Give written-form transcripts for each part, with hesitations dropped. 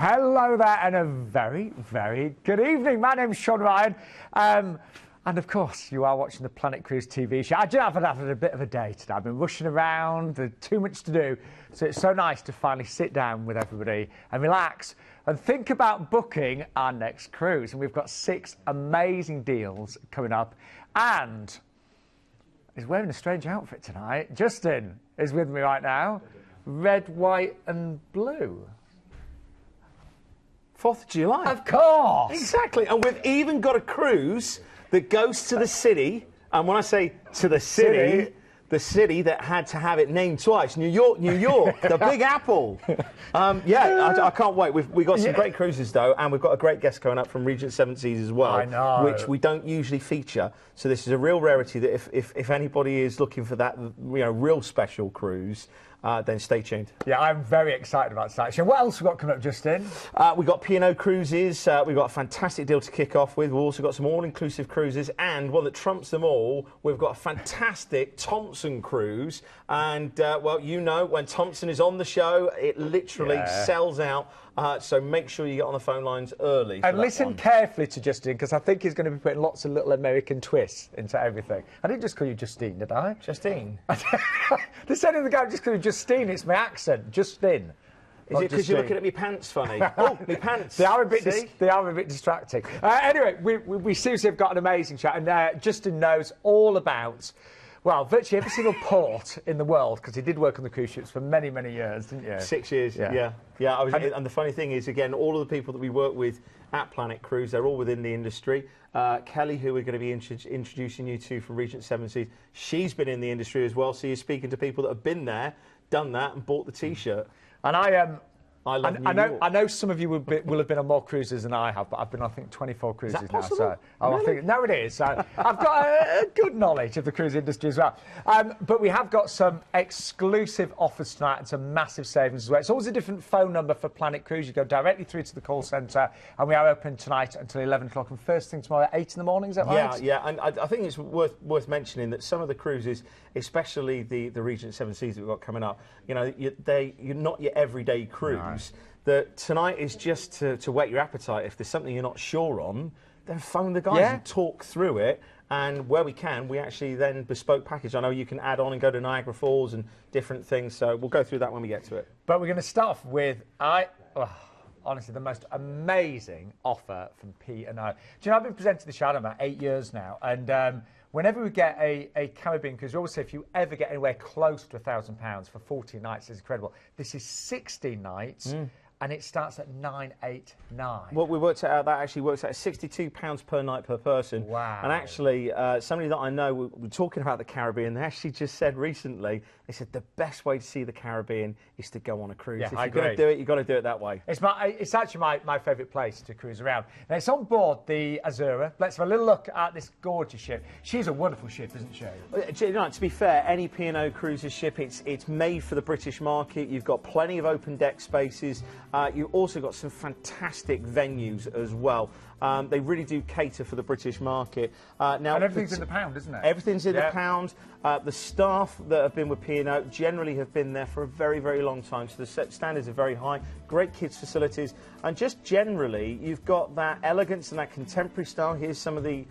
Hello there, and a very, very good evening. My name's Sean Ryan, and of course, you are watching the Planet Cruise TV show. I've had a bit of a day today. I've been rushing around, there's too much to do, so it's so nice to finally sit down with everybody and relax and think about booking our next cruise. And we've got 6 amazing deals coming up, and he's wearing a strange outfit tonight. Justin is with me right now. Red, white, and blue. 4th of July. Of course! Exactly. And we've even got a cruise that goes to the city. And when I say to the city, the city that had to have it named twice. New York, New York, the Big Apple. I can't wait. We've got some great cruises, though, and we've got a great guest coming up from Regent 7 Seas as well. I know. Which we don't usually feature. So this is a real rarity that if anybody is looking for that, real special cruise, then stay tuned. Yeah, I'm very excited about that. So what else have we got coming up, Justin? We've got P&O Cruises. We've got a fantastic deal to kick off with. We've also got some all-inclusive cruises, and one that trumps them all, we've got a fantastic Thomson cruise. And, well, when Thomson is on the show, it literally sells out. So make sure you get on the phone lines early. And listen carefully to Justin, because I think he's going to be putting lots of little American twists into everything. I didn't just call you Justine, did I? Justine? They said in the guy just call you Justine. It's my accent, Justin. Is it because you're looking at me pants funny? Oh, me pants. They are a bit distracting. Anyway, we seriously have got an amazing chat, and Justin knows all about, well, virtually every single port in the world, because he did work on the cruise ships for many, many years, didn't you? 6 years, yeah. And the funny thing is, again, all of the people that we work with at Planet Cruise, they're all within the industry. Kelly, who we're going to be introducing you to from Regent 7 Seas, she's been in the industry as well, so you're speaking to people that have been there, done that, and bought the T-shirt. And I love New York. I know some of you will have been on more cruises than I have, but I've been, I think, 24 cruises now. So really? I think, no, it is. I've got a good knowledge of the cruise industry as well. But we have got some exclusive offers tonight and some massive savings as well. It's always a different phone number for Planet Cruise. You go directly through to the call centre, and we are open tonight until 11 o'clock, and first thing tomorrow at 8 in the morning. Is that right? Yeah. And I think it's worth mentioning that some of the cruises, especially the Regent 7 Seas that we've got coming up, you're not your everyday cruise. No. That tonight is just to whet your appetite. If there's something you're not sure on, then phone the guys and talk through it. And where we can, we actually then bespoke package. I know you can add on and go to Niagara Falls and different things. So we'll go through that when we get to it. But we're going to start off with, honestly, the most amazing offer from P&O. Do you know, I've been presenting the show about 8 years now, and whenever we get a Caribbean cruise, we always say if you ever get anywhere close to £1,000 for 14 nights, it's incredible. This is 16 nights. And it starts at $989. Well, we worked it out. That actually works out at £62 per night per person. Wow. And actually, somebody that I know, we were talking about the Caribbean, they actually just said recently, they said the best way to see the Caribbean is to go on a cruise. Yeah, if you're going to do it, you've got to do it that way. It's actually my favourite place to cruise around. Now, it's on board the Azura. Let's have a little look at this gorgeous ship. She's a wonderful ship, isn't she? To be fair, any P&O cruises ship, it's made for the British market. You've got plenty of open deck spaces. You've also got some fantastic venues as well. They really do cater for the British market. Now, and everything's in the pound, isn't it? Everything's in the pound. The staff that have been with P&O generally have been there for a very, very long time, so the standards are very high. Great kids facilities, and just generally, you've got that elegance and that contemporary style. Here's some of the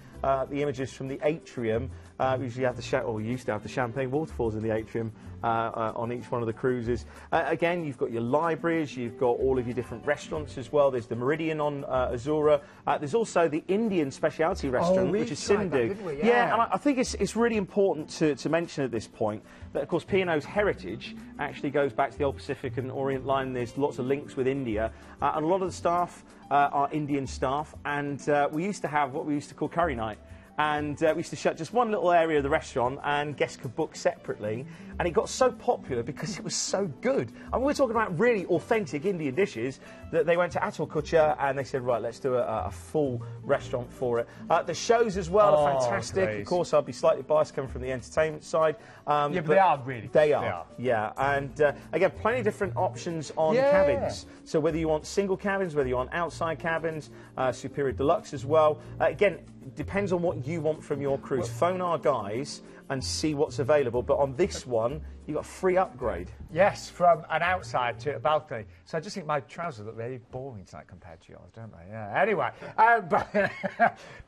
images from the atrium. We usually have we used to have the champagne waterfalls in the atrium on each one of the cruises. Again, you've got your libraries, you've got all of your different restaurants as well. There's the Meridian on Azura. There's also the Indian specialty restaurant, which is Sindhu. Yeah, and I think it's really important to mention at this point that, of course, P&O's heritage actually goes back to the old Pacific and Orient line. There's lots of links with India, and a lot of the staff are Indian staff, and we used to have what we used to call curry night. And we used to shut just one little area of the restaurant, and guests could book separately. And it got so popular because it was so good. I mean, we're talking about really authentic Indian dishes that they went to Atul Kutcher and they said, right, let's do a full restaurant for it. The shows as well are fantastic. Great. Of course, I'll be slightly biased coming from the entertainment side. But they are really. They are. Yeah. And again, plenty of different options on cabins. So whether you want single cabins, whether you want outside cabins, Superior Deluxe as well. Again, depends on what you want from your cruise. Phone our guys and see what's available. But on this one, you got a free upgrade. Yes, from an outside to a balcony. So I just think my trousers look really boring tonight compared to yours, don't they? Yeah. Anyway,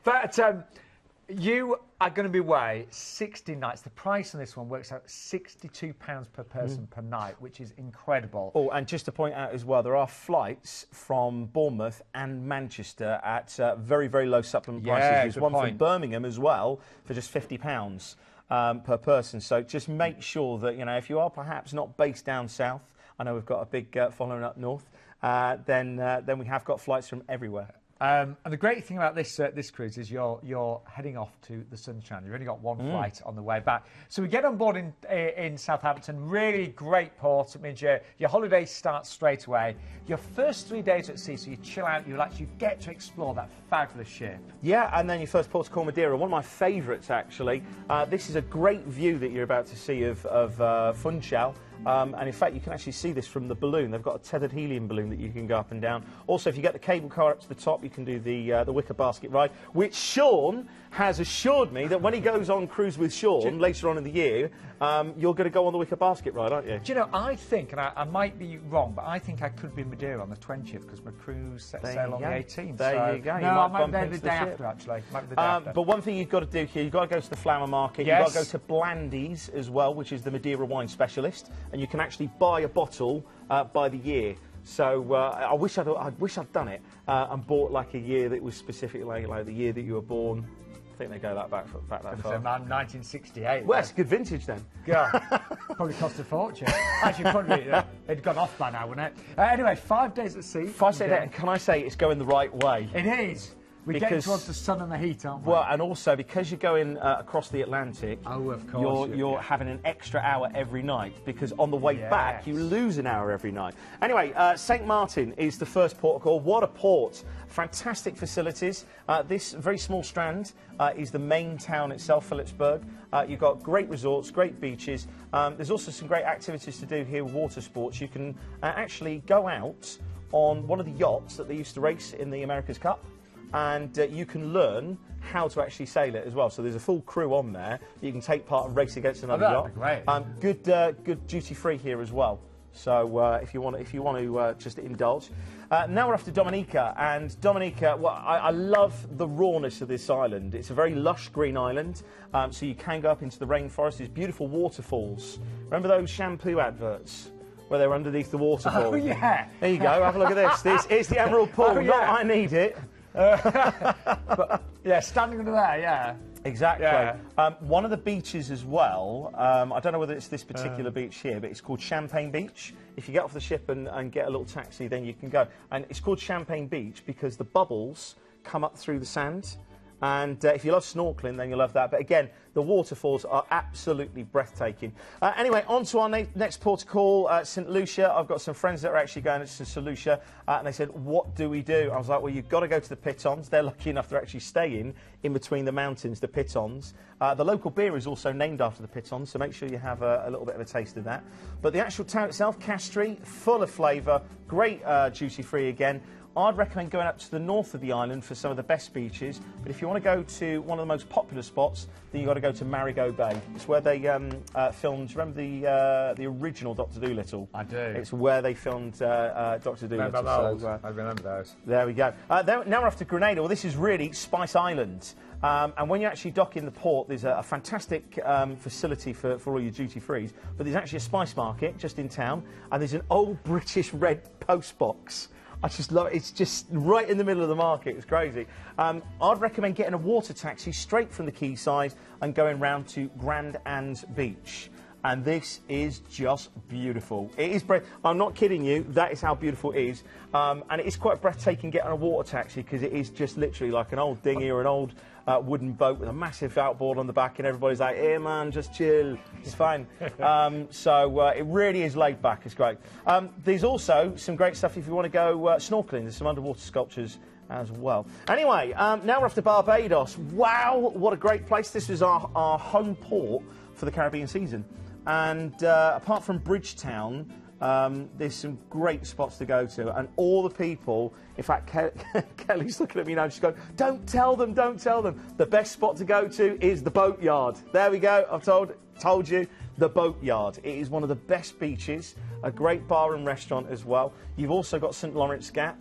but you are going to be away 60 nights. The price on this one works out £62 per person per night, which is incredible. Oh, and just to point out as well, there are flights from Bournemouth and Manchester at very, very low supplement prices. There's one from Birmingham as well for just £50 per person. So just make sure that, you know, if you are perhaps not based down south, I know we've got a big following up north, then we have got flights from everywhere. And the great thing about this this cruise is you're heading off to the sunshine. You've only got one flight on the way back. So we get on board in Southampton. Really great port. It means your holiday starts straight away. Your first 3 days at sea, so you chill out. You'll actually get to explore that fabulous ship. Yeah, and then your first port to call Madeira. One of my favourites, actually. This is a great view that you're about to see of Funchal. And in fact, you can actually see this from the balloon. They've got a tethered helium balloon that you can go up and down. Also, if you get the cable car up to the top, you can do the wicker basket ride, which Sean has assured me that when he goes on cruise with Sean later on in the year, you're going to go on the wicker basket ride, aren't you? Do you know, I think, and I might be wrong, but I think I could be in Madeira on the 20th because my cruise sets sail on the 18th. There you go. No, I might be there the day after, actually. Might be the day after. But one thing you've got to do here, you've got to go to the flower market. Yes. You've got to go to Blandy's as well, which is the Madeira wine specialist, and you can actually buy a bottle by the year. So I wish I'd done it and bought like a year that was specifically like the year that you were born. I think they go that back that far. 1968. Well, that's good vintage then. Yeah, probably cost a fortune. Actually, probably it'd gone off by now, wouldn't it? Anyway, 5 days at sea. 5 days. Can I say it's going the right way? It is. We're getting towards the sun and the heat, aren't we? Well, and also because you're going across the Atlantic, of course, you're having an extra hour every night because on the way back you lose an hour every night. Anyway, St Martin is the first port of call. What a port! Fantastic facilities. This very small strand is the main town itself, Philipsburg. You've got great resorts, great beaches. There's also some great activities to do here, water sports. You can actually go out on one of the yachts that they used to race in the America's Cup. And you can learn how to actually sail it as well. So there's a full crew on there that you can take part and race against another yacht. Great. Good duty free here as well. So if you want to just indulge. Now we're off to Dominica, and Dominica. Well, I love the rawness of this island. It's a very lush green island, so you can go up into the rainforest. There's beautiful waterfalls. Remember those shampoo adverts where they were underneath the waterfall? Oh yeah. There you go. Have a look at this. This is the Emerald Pool. Not I need it. But, yeah, standing under there, yeah. Exactly. Yeah. One of the beaches as well, I don't know whether it's this particular beach here, but it's called Champagne Beach. If you get off the ship and get a little taxi, then you can go. And it's called Champagne Beach because the bubbles come up through the sand. And if you love snorkelling, then you'll love that. But again, the waterfalls are absolutely breathtaking. Anyway, on to our next port of call, St Lucia. I've got some friends that are actually going to St Lucia, and they said, what do we do? I was like, well, you've got to go to the pitons. They're lucky enough they're actually staying in between the mountains, the pitons. The local beer is also named after the pitons, so make sure you have a little bit of a taste of that. But the actual town itself, Castries, full of flavour, great duty-free again. I'd recommend going up to the north of the island for some of the best beaches, but if you want to go to one of the most popular spots, then you've got to go to Marigot Bay. It's where they filmed, remember the original Dr. Dolittle? I do. It's where they filmed Dr. Dolittle. I remember those. There we go. Now we're off to Grenada. Well, this is really Spice Island. And when you actually dock in the port, there's a fantastic facility for all your duty-frees, but there's actually a spice market just in town, and there's an old British red post box. I just love it. It's just right in the middle of the market. It's crazy. I'd recommend getting a water taxi straight from the quayside and going round to Grand Anse Beach. And this is just beautiful. It is I'm not kidding you. That is how beautiful it is. And it is quite breathtaking getting a water taxi because it is just literally like an old dinghy or an old wooden boat with a massive outboard on the back, and everybody's like, hey man, just chill, it's fine. So it really is laid back. It's great. There's also some great stuff if you want to go snorkeling. There's some underwater sculptures as well. Anyway, now we're off to Barbados. Wow, what a great place. This is our home port for the Caribbean season. And apart from Bridgetown, There's some great spots to go to, and all the people, in fact, Kelly's looking at me now, she's going, don't tell them, don't tell them. The best spot to go to is the Boatyard. There we go, I've told you, the Boatyard. It is one of the best beaches, a great bar and restaurant as well. You've also got St Lawrence Gap,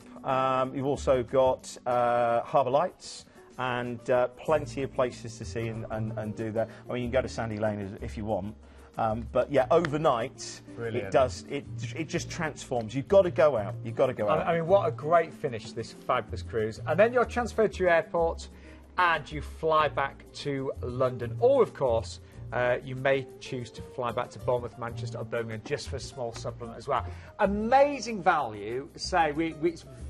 you've also got Harbour Lights, and plenty of places to see and do there. I mean, you can go to Sandy Lane if you want. But yeah, overnight, Brilliant. it just transforms. You've got to go out. You've got to go out. I mean, what a great finish to this fabulous cruise. And then you're transferred to your airport and you fly back to London. Or, of course, you may choose to fly back to Bournemouth, Manchester or Birmingham just for a small supplement as well. Amazing value. It's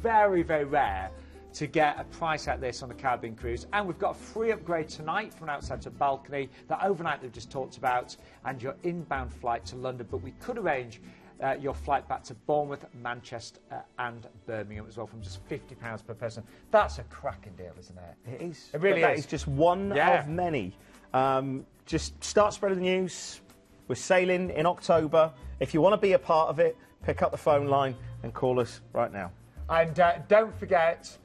very, very rare to get a price like this on a Caribbean cruise. And we've got a free upgrade tonight from outside to balcony, the overnight they've just talked about, and your inbound flight to London. But we could arrange your flight back to Bournemouth, Manchester and Birmingham as well from just £50 per person. That's a cracking deal, isn't it? It is. It really is. That is just one of many. Just start spreading the news. We're sailing in October. If you want to be a part of it, pick up the phone line and call us right now. And don't forget,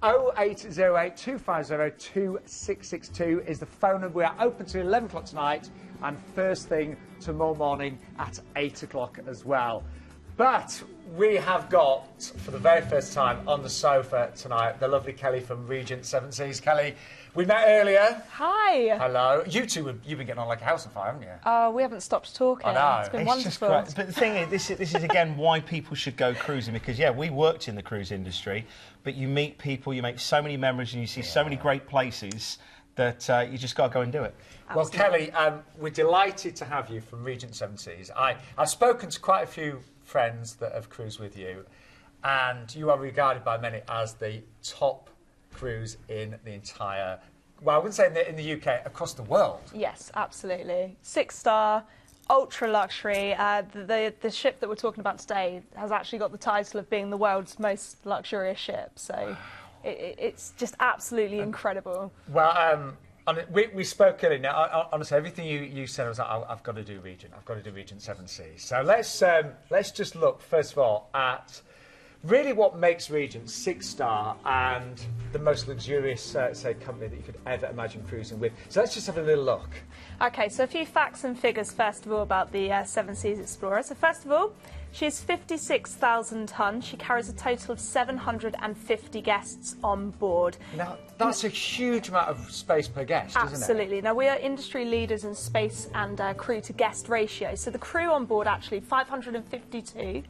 0808 250 2662 is the phone number. We are open till 11 o'clock tonight and first thing tomorrow morning at 8 o'clock as well. But we have got, for the very first time on the sofa tonight, the lovely Kelly from Regent 7 Seas. Kelly, we met earlier. Hi. Hello. You two, you've been getting on like a house on fire, haven't you? We haven't stopped talking. I know. It's been It's just wonderful. great. But the thing is, this is again why people should go cruising, because yeah, we worked in the cruise industry, but you meet people, you make so many memories, and you see so many great places that you just got to go and do it. Absolutely. Well, Kelly, we're delighted to have you from Regent 7 Seas. I've spoken to quite a few friends that have cruised with you, and you are regarded by many as the top cruise in the entire, well, I wouldn't say in the UK, across the world. Yes, absolutely. 6-star, ultra luxury. The ship that we're talking about today has actually got the title of being the world's most luxurious ship. So it's just absolutely incredible. Well, we spoke earlier. Now, honestly, everything you said, I was like, I've got to do Regent. I've got to do Regent 7 Seas. So let's just look first of all at really what makes Regent 6-star and the most luxurious, say, company that you could ever imagine cruising with. So let's just have a little look. Okay, so a few facts and figures first of all about the 7 Seas Explorer. So first of all, she is 56,000 tonnes. She carries a total of 750 guests on board. Now, that's a huge amount of space per guest, isn't it? Absolutely. Now, we are industry leaders in space and crew to guest ratio. So the crew on board, actually, 552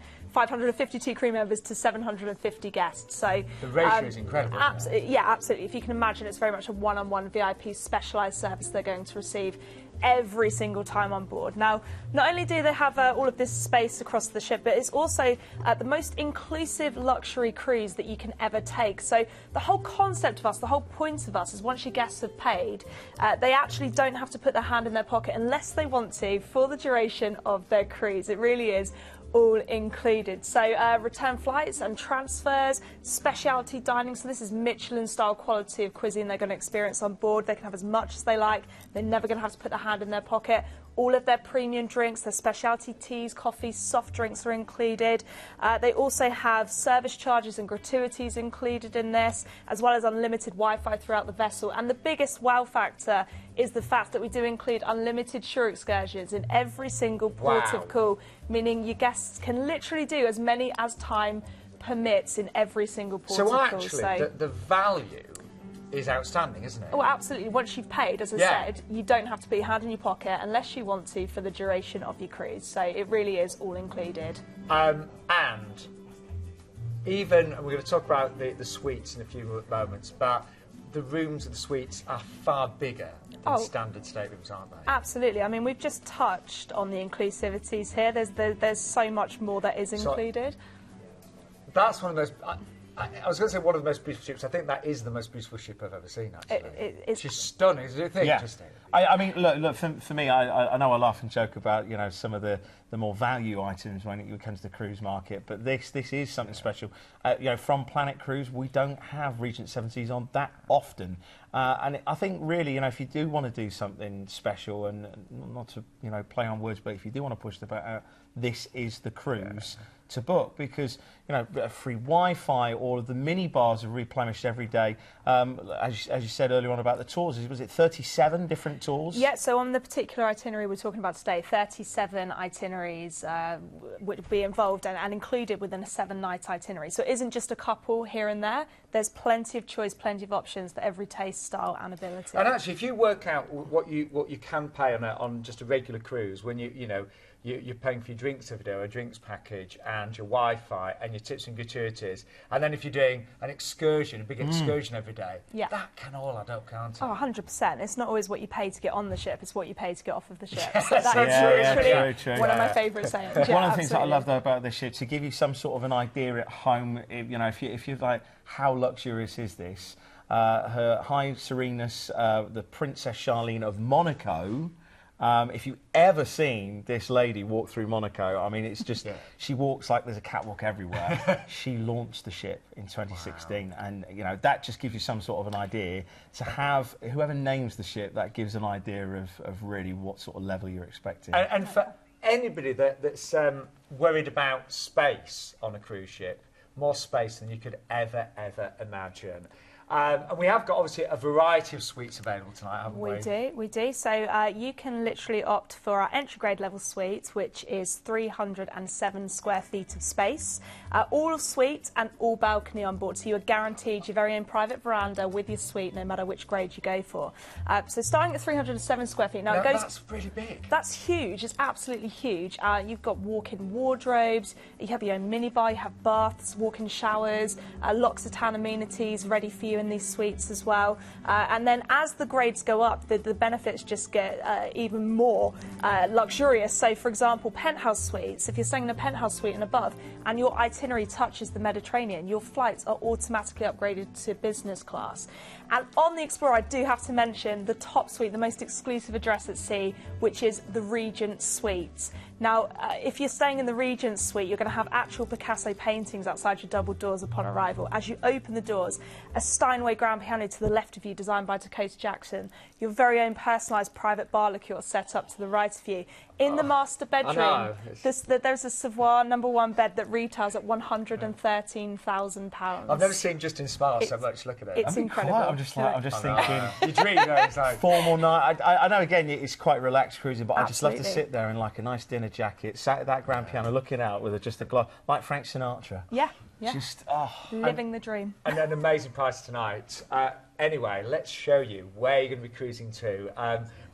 crew members to 750 guests. So the ratio is incredible. Yeah, absolutely. If you can imagine, it's very much a one-on-one VIP specialised service they're going to receive every single time on board. Now, not only do they have all of this space across the ship, but it's also the most inclusive luxury cruise that you can ever take. So the whole concept of us, the whole point of us is once your guests have paid, they actually don't have to put their hand in their pocket unless they want to for the duration of their cruise. It really is all included. So return flights and transfers, specialty dining. So this is Michelin-style quality of cuisine they're going to experience on board. They can have as much as they like. They're never going to have to put their hand in their pocket. All of their premium drinks, their specialty teas, coffees, soft drinks are included. They also have service charges and gratuities included in this, as well as unlimited Wi-Fi throughout the vessel. And the biggest wow factor is the fact that we do include unlimited shore excursions in every single port of call, meaning your guests can literally do as many as time permits in every single port of call. So actually, the value is outstanding, isn't it? Oh, absolutely. Once you've paid, as I said, you don't have to put your hand in your pocket unless you want to for the duration of your cruise. So it really is all included. And even, and we're going to talk about the suites in a few moments, but the rooms of the suites are far bigger than standard staterooms, aren't they? Absolutely. I mean, we've just touched on the inclusivities here. There's so much more that is included. That's one of the most... I was going to say one of the most beautiful ships. I think that is the most beautiful ship I've ever seen, actually. It's just stunning, isn't it? Yeah. I mean, look for me, I know I laugh and joke about, you know, some of the the more value items when it comes to the cruise market. But this is something special. You know, from Planet Cruise, we don't have Regent 7 Seas on that often. And I think really, you know, if you do want to do something special, and not to, you know, play on words, but if you do want to push the boat out, this is the cruise to book, because, you know, free Wi-Fi, all of the mini bars are replenished every day. As you said earlier on about the tours, was it 37 different tours? Yeah, so on the particular itinerary we're talking about today, 37 itineraries would be involved and included within a 7-night itinerary. So it isn't just a couple here and there. There's plenty of choice, plenty of options for every taste, style and ability. And actually, if you work out what you can pay on just a regular cruise, when you're paying for your drinks every day, or a drinks package, and your Wi-Fi, and your tips and gratuities, and then if you're doing an excursion, a big excursion every day, that can all add up, can't it? Oh, 100%. It's not always what you pay to get on the ship, it's what you pay to get off of the ship. Yes, So that is true. one of my favourite sayings. One of the things that I love though about this ship, to give you some sort of an idea at home, you know, if you're like, how luxurious is this? Her High Sereneness, the Princess Charlene of Monaco. If you've ever seen this lady walk through Monaco, I mean, it's just, she walks like there's a catwalk everywhere. She launched the ship in 2016, and, you know, that just gives you some sort of an idea. To have whoever names the ship, that gives an idea of really what sort of level you're expecting. And for anybody that's worried about space on a cruise ship, more space than you could ever imagine. And we have got, obviously, a variety of suites available tonight, haven't we? We do. So you can literally opt for our entry-grade level suite, which is 307 square feet of space. All suite and all balcony on board, so you are guaranteed your very own private veranda with your suite, no matter which grade you go for. So starting at 307 square feet. Now, it goes, that's really big. That's huge. It's absolutely huge. You've got walk-in wardrobes, you have your own minibar, you have baths, walk-in showers, L'Occitane amenities ready for you in these suites as well. And then as the grades go up, the benefits just get even more luxurious. So, for example, penthouse suites. If you're staying in a penthouse suite and above, and your itinerary touches the Mediterranean, your flights are automatically upgraded to business class. And on the Explorer, I do have to mention the top suite, the most exclusive address at sea, which is the Regent Suite. Now, if you're staying in the Regent Suite, you're going to have actual Picasso paintings outside your double doors upon arrival. As you open the doors, a Steinway grand piano to the left of you, designed by Dakota Jackson. Your very own personalised private bar liqueur set up to the right of you. In the master bedroom, there's a Savoy #1 bed that retails at £113,000. I've never seen Justin smile so much. Look at it. It's incredible. I'm just thinking. You dream, though. It's like Formal night. I know, again, it's quite relaxed cruising, but I just love to Absolutely. sit there in like a nice dinner jacket, sat at that grand piano, looking out with just a glass, like Frank Sinatra. Yeah. Just, Living the dream. And an amazing price tonight. Anyway, let's show you where you're going to be cruising to.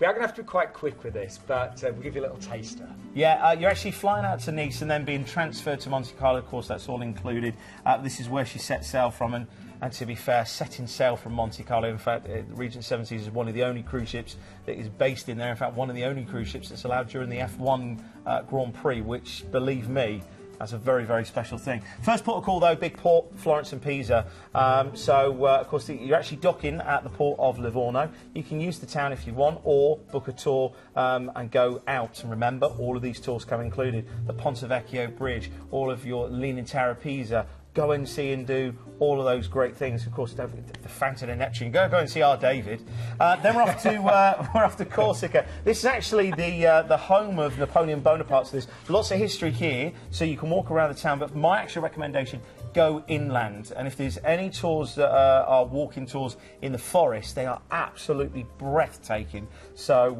We are going to have to be quite quick with this, but we'll give you a little taster. Yeah, you're actually flying out to Nice and then being transferred to Monte Carlo. Of course, that's all included. This is where she set sail from, and to be fair, setting sail from Monte Carlo, in fact, Regent 7 Seas is one of the only cruise ships that is based in there. In fact, one of the only cruise ships that's allowed during the F1 Grand Prix, which, believe me, that's a very, very special thing. First port of call, though, big port, Florence and Pisa. Of course, you're actually docking at the port of Livorno. You can use the town if you want, or book a tour and go out. And remember, all of these tours come included. The Ponte Vecchio Bridge, all of your Leaning Tower of Pisa. Go and see and do all of those great things. Of course, the Fountain of Neptune. Go and see our David. Then we're off to Corsica. This is actually the home of Napoleon Bonaparte. So there's lots of history here, so you can walk around the town. But my actual recommendation: go inland. And if there's any tours that are walking tours in the forest, they are absolutely breathtaking. So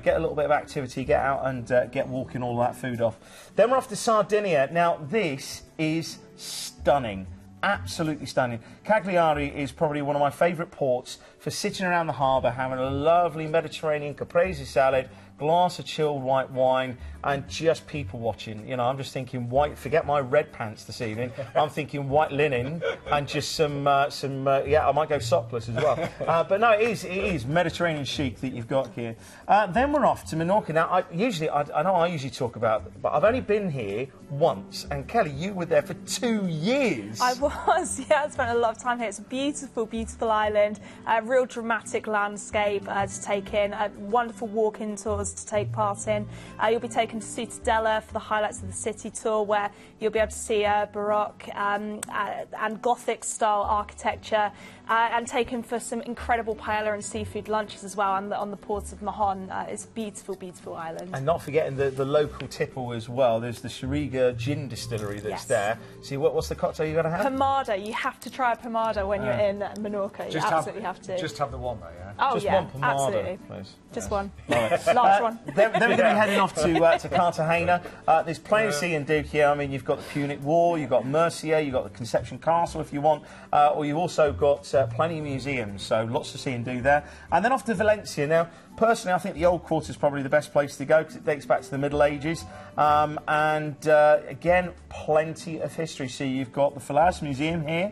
get a little bit of activity, get out and get walking all that food off. Then we're off to Sardinia. Now this is stunning, absolutely stunning. Cagliari is probably one of my favourite ports for sitting around the harbour, having a lovely Mediterranean caprese salad, glass of chilled white wine, and just people watching. You know, I'm just thinking forget my red pants this evening. I'm thinking white linen and just some I might go sockless as well. But no, it is Mediterranean chic that you've got here. Then we're off to Menorca. Now, I know I usually talk about, but I've only been here once, and Kelly, you were there for 2 years. I was, yeah, I spent a lot of time here. It's a beautiful, beautiful island, a real dramatic landscape to take in, wonderful walk-in tours tours to take part in. You'll be taken to Ciutadella for the highlights of the city tour, where you'll be able to see Baroque and Gothic-style architecture, and taken for some incredible paella and seafood lunches as well on the ports of Mahon. It's a beautiful, beautiful island. And not forgetting the local tipple as well. There's the Shariga gin distillery that's there. See, what's the cocktail you got to have? Pomada. You have to try a pomada when you're in Menorca. You absolutely have to. Just have the one, though, yeah? Oh, just yeah, one pomada, absolutely. please. Just one. Large one. Then we're going to be heading off to Cartagena. There's plenty to see and do here. I mean, you've got the Punic War, you've got Murcia, you've got the Conception Castle if you want, or you've also got plenty of museums, so lots to see and do there. And then off to Valencia. Now, personally, I think the Old Quarter is probably the best place to go because it dates back to the Middle Ages. Again, plenty of history. So you've got the Falaz Museum here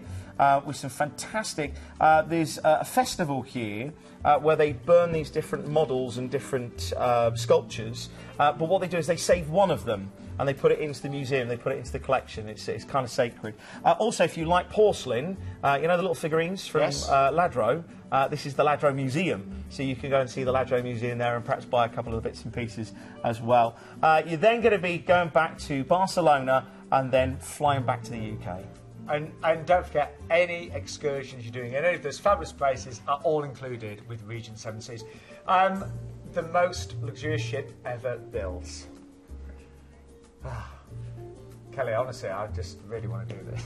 with some fantastic... there's a festival here where they burn these different models and different sculptures, but what they do is they save one of them and they put it into the museum, they put it into the collection. It's kind of sacred. Also, if you like porcelain, you know the little figurines from Ladro, this is the Ladro Museum, so you can go and see the Ladro Museum there and perhaps buy a couple of the bits and pieces as well. You're then going to be going back to Barcelona and then flying back to the UK. And don't forget, any excursions you're doing in any of those fabulous places are all included with Regent 7 Seas. The most luxurious ship ever built. Kelly, honestly, I just really want to do this.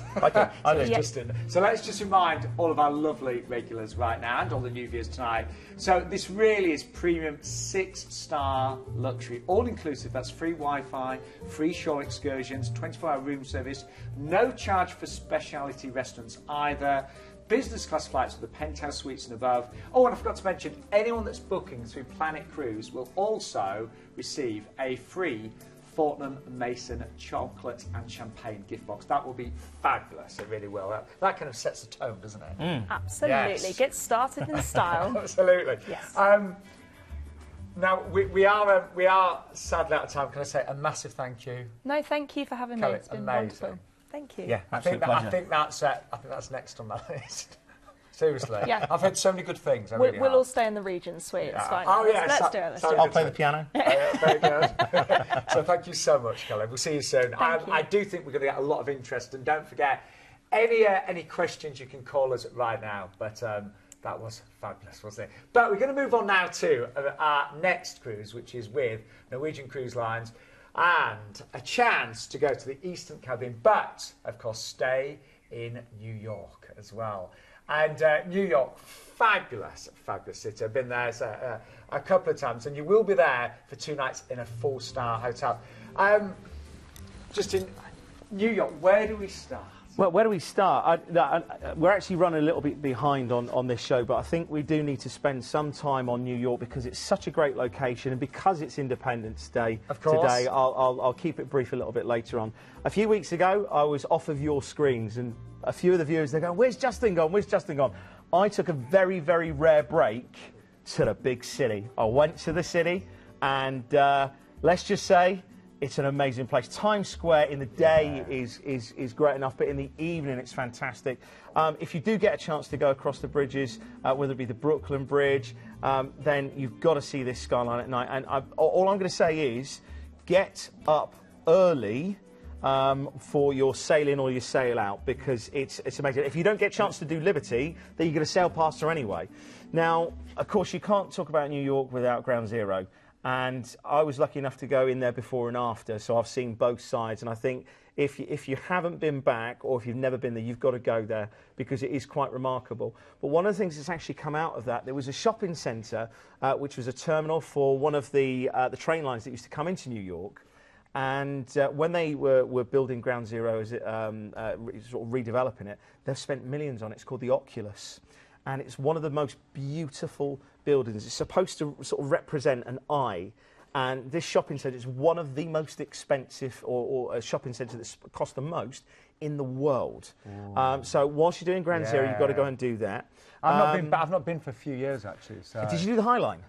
I do. So let's just remind all of our lovely regulars right now and all the new viewers tonight. So this really is premium 6-star luxury, all-inclusive. That's free Wi-Fi, free shore excursions, 24-hour room service, no charge for specialty restaurants either, business class flights with the penthouse suites and above. Oh, and I forgot to mention, anyone that's booking through Planet Cruise will also receive a free Fortnum Mason chocolate and champagne gift box. That will be fabulous. It really will. That kind of sets the tone, doesn't it? Absolutely. Yes. Get started in style. Absolutely. Yes. Now we are sadly out of time. Can I say a massive thank you? No, thank you for having me. Kelly, It's been amazing. wonderful. Thank you. Yeah, I absolute think pleasure. I think that's next on my list. Seriously. Yeah. I've heard so many good things. We'll all stay in the Regent suite. It's fine. Oh, yeah, Let's do it. Let's do I'll it. play the piano. Very good. So thank you so much, Kelly. We'll see you soon. I do think we're going to get a lot of interest, and don't forget, any questions you can call us right now. But that was fabulous, wasn't it? But we're going to move on now to our next cruise, which is with Norwegian Cruise Lines, and a chance to go to the Eastern Caribbean, but of course stay in New York as well. And New York, fabulous, fabulous city. I've been there a couple of times, and you will be there for 2 nights in a 4-star hotel. Just in New York, where do we start? Well, where do we start? We're actually running a little bit behind on this show, but I think we do need to spend some time on New York because it's such a great location, and because it's Independence Day today, I'll keep it brief a little bit later on. A few weeks ago, I was off of your screens, and a few of the viewers, they're going, where's Justin gone? Where's Justin gone? I took a very, very rare break to the big city. I went to the city, and let's just say, it's an amazing place. Times Square in the day is great enough, but in the evening it's fantastic. If you do get a chance to go across the bridges, whether it be the Brooklyn Bridge, then you've got to see this skyline at night. And all I'm going to say is, get up early for your sail in or your sail out, because it's amazing. If you don't get a chance to do Liberty, then you're going to sail past her anyway. Now, of course, you can't talk about New York without Ground Zero. And I was lucky enough to go in there before and after, so I've seen both sides. And I think if you haven't been back, or if you've never been there, you've got to go there because it is quite remarkable. But one of the things that's actually come out of that, there was a shopping centre, which was a terminal for one of the train lines that used to come into New York. And when they were building Ground Zero, sort of redeveloping it, they've spent millions on it. It's called the Oculus. And it's one of the most beautiful buildings. It's supposed to sort of represent an eye. And this shopping centre is one of the most expensive, or a shopping centre that's cost the most in the world. So whilst you're doing Ground Zero, you've got to go and do that. I've not been for a few years, actually. So. Did you do the High Line?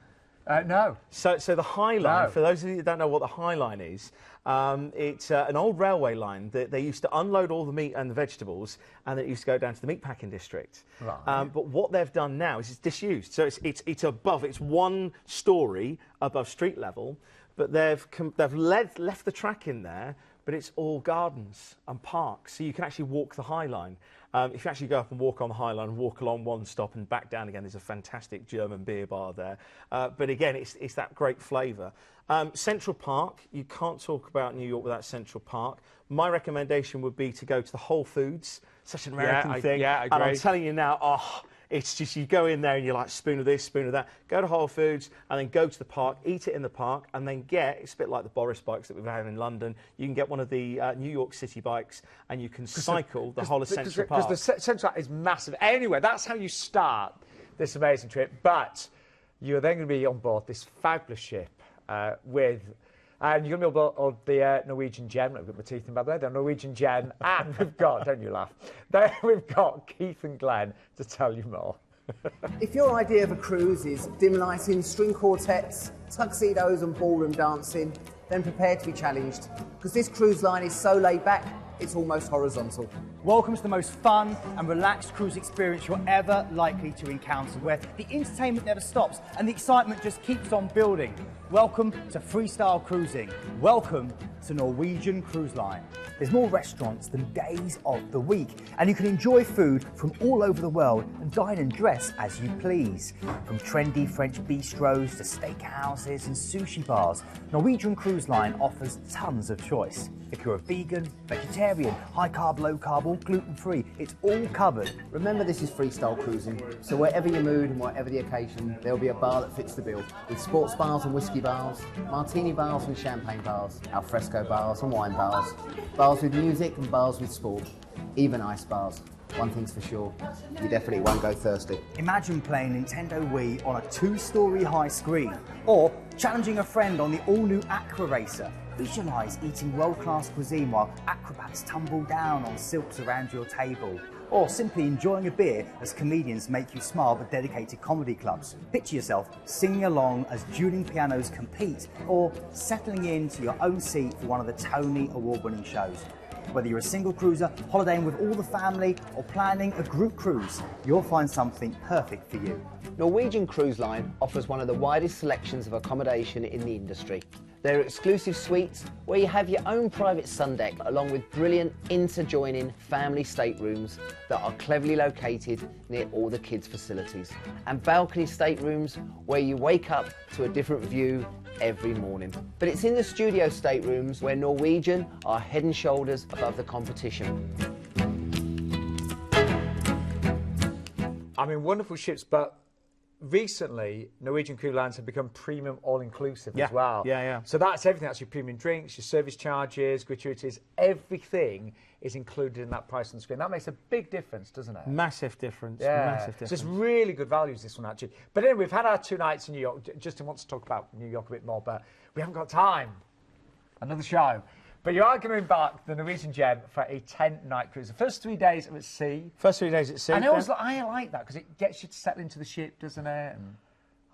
No. So the High Line, No. for those of you that don't know what the High Line is, it's an old railway line that they used to unload all the meat and the vegetables, and it used to go down to the meatpacking district. Right. But what they've done now is it's disused. So it's above, it's 1 story above street level, but they've left the track in there, but it's all gardens and parks, so you can actually walk the High Line. If you actually go up and walk on the High Line and walk along one stop and back down again, there's a fantastic German beer bar there. But again, it's that great flavour. Central Park, you can't talk about New York without Central Park. My recommendation would be to go to the Whole Foods, such an American thing. Yeah, I agree. And I'm telling you now, it's just, you go in there and you're like, spoon of this, spoon of that. Go to Whole Foods and then go to the park, eat it in the park, and then it's a bit like the Boris bikes that we've had in London. You can get one of the New York City bikes and you can cycle the whole of Central Park. Because the Central Park is massive. Anyway, that's how you start this amazing trip. But you're then going to be on board this fabulous ship and you're going to be on the Norwegian Gen. I've got my teeth in, by the way. The Norwegian Gen. And we've got, don't you laugh, we've got Keith and Glenn to tell you more. If your idea of a cruise is dim lighting, string quartets, tuxedos and ballroom dancing, then prepare to be challenged, because this cruise line is so laid back, it's almost horizontal. Welcome to the most fun and relaxed cruise experience you're ever likely to encounter, where the entertainment never stops and the excitement just keeps on building. Welcome to freestyle cruising. Welcome to Norwegian Cruise Line. There's more restaurants than days of the week, and you can enjoy food from all over the world and dine and dress as you please. From trendy French bistros to steakhouses and sushi bars, Norwegian Cruise Line offers tons of choice. If you're a vegan, vegetarian, high carb, low carb, or gluten free, it's all covered. Remember, this is freestyle cruising, so wherever your mood and whatever the occasion, there'll be a bar that fits the bill. With sports bars and whiskey bars, martini bars and champagne bars, alfresco bars and wine bars, bars with music and bars with sport, even ice bars. One thing's for sure, you definitely won't go thirsty. Imagine playing Nintendo Wii on a 2-story high screen, or challenging a friend on the all-new Aqua Racer. Visualise eating world-class cuisine while acrobats tumble down on silks around your table. Or simply enjoying a beer as comedians make you smile with dedicated comedy clubs. Picture yourself singing along as dueling pianos compete, or settling into your own seat for one of the Tony Award-winning shows. Whether you're a single cruiser, holidaying with all the family, or planning a group cruise, you'll find something perfect for you. Norwegian Cruise Line offers one of the widest selections of accommodation in the industry. There are exclusive suites where you have your own private sun deck, along with brilliant interjoining family staterooms that are cleverly located near all the kids' facilities, and balcony staterooms where you wake up to a different view every morning. But it's in the studio staterooms where Norwegian are head and shoulders above the competition. I mean, wonderful ships, but recently Norwegian cruise lines have become premium all-inclusive as well. Yeah. So that's everything. That's your premium drinks, your service charges, gratuities, everything is included in that price on the screen. That makes a big difference, doesn't it? Massive difference. Yeah. Massive difference. So it's really good values, this one, actually. But anyway, we've had our 2 nights in New York. Justin wants to talk about New York a bit more, but we haven't got time. Another show. But you are going to embark the Norwegian Gem for a 10-night cruise. The first 3 days are at sea. First 3 days at sea. And I like that because it gets you to settle into the ship, doesn't it? And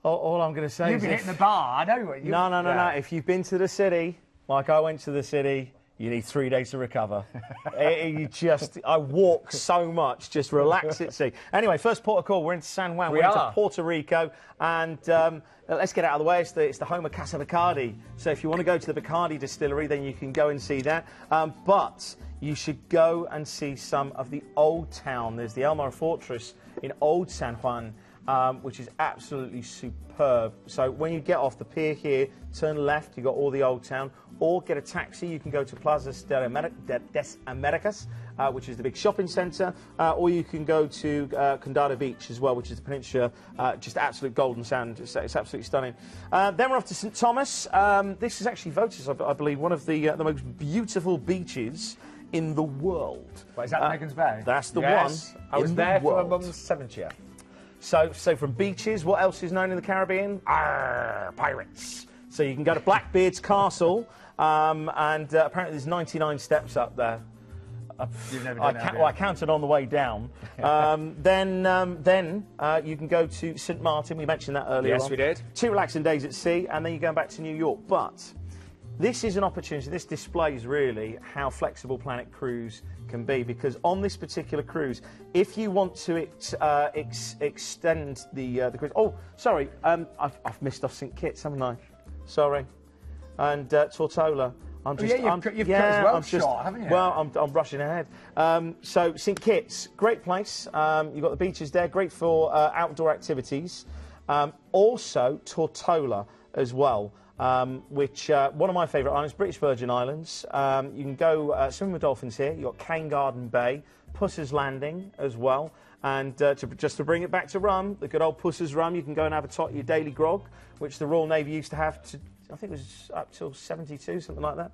all I'm going to say you've is been hitting the bar. I know you. No. If you've been to the city, like I went to the city, you need 3 days to recover. I walk so much, just relax at sea. Anyway, first port of call, we're in San Juan. We're into Puerto Rico, and let's get out of the way. It's the home of Casa Bacardi. So if you want to go to the Bacardi distillery, then you can go and see that. But you should go and see some of the old town. There's the Elmar Fortress in Old San Juan, which is absolutely superb. So when you get off the pier here, turn left, you've got all the old town, or get a taxi. You can go to Plaza des Americas, which is the big shopping centre, or you can go to Condado Beach as well, which is the peninsula, just absolute golden sand. It's absolutely stunning. Then we're off to St Thomas. This is actually voted, I believe, one of the most beautiful beaches in the world. Well, is that Megan's Bay? That's the one. I was there for my mum's 7th year. So from beaches, what else is known in the Caribbean? Pirates. So you can go to Blackbeard's Castle, and apparently there's 99 steps up there. You've never done it, have you? I counted on the way down. Then you can go to St Martin. We mentioned that earlier. Yes, on. we did. 2 relaxing days at sea, and then you're going back to New York. But this is an opportunity. This displays really how flexible Planet Cruise can be, because on this particular cruise, if you want to extend the cruise. Oh, sorry, I've missed off St Kitts, haven't I? Sorry, and Tortola. You've got as well shot, haven't you? Well, I'm rushing ahead. So St Kitts, great place. You've got the beaches there, great for outdoor activities. Also Tortola as well, which one of my favourite islands, British Virgin Islands. You can go swimming with dolphins here. You've got Cane Garden Bay, Pusser's Landing as well. And just to bring it back to rum, the good old Pusser's rum, you can go and have a tot of your daily grog, which the Royal Navy used to have to, I think it was up till 72, something like that.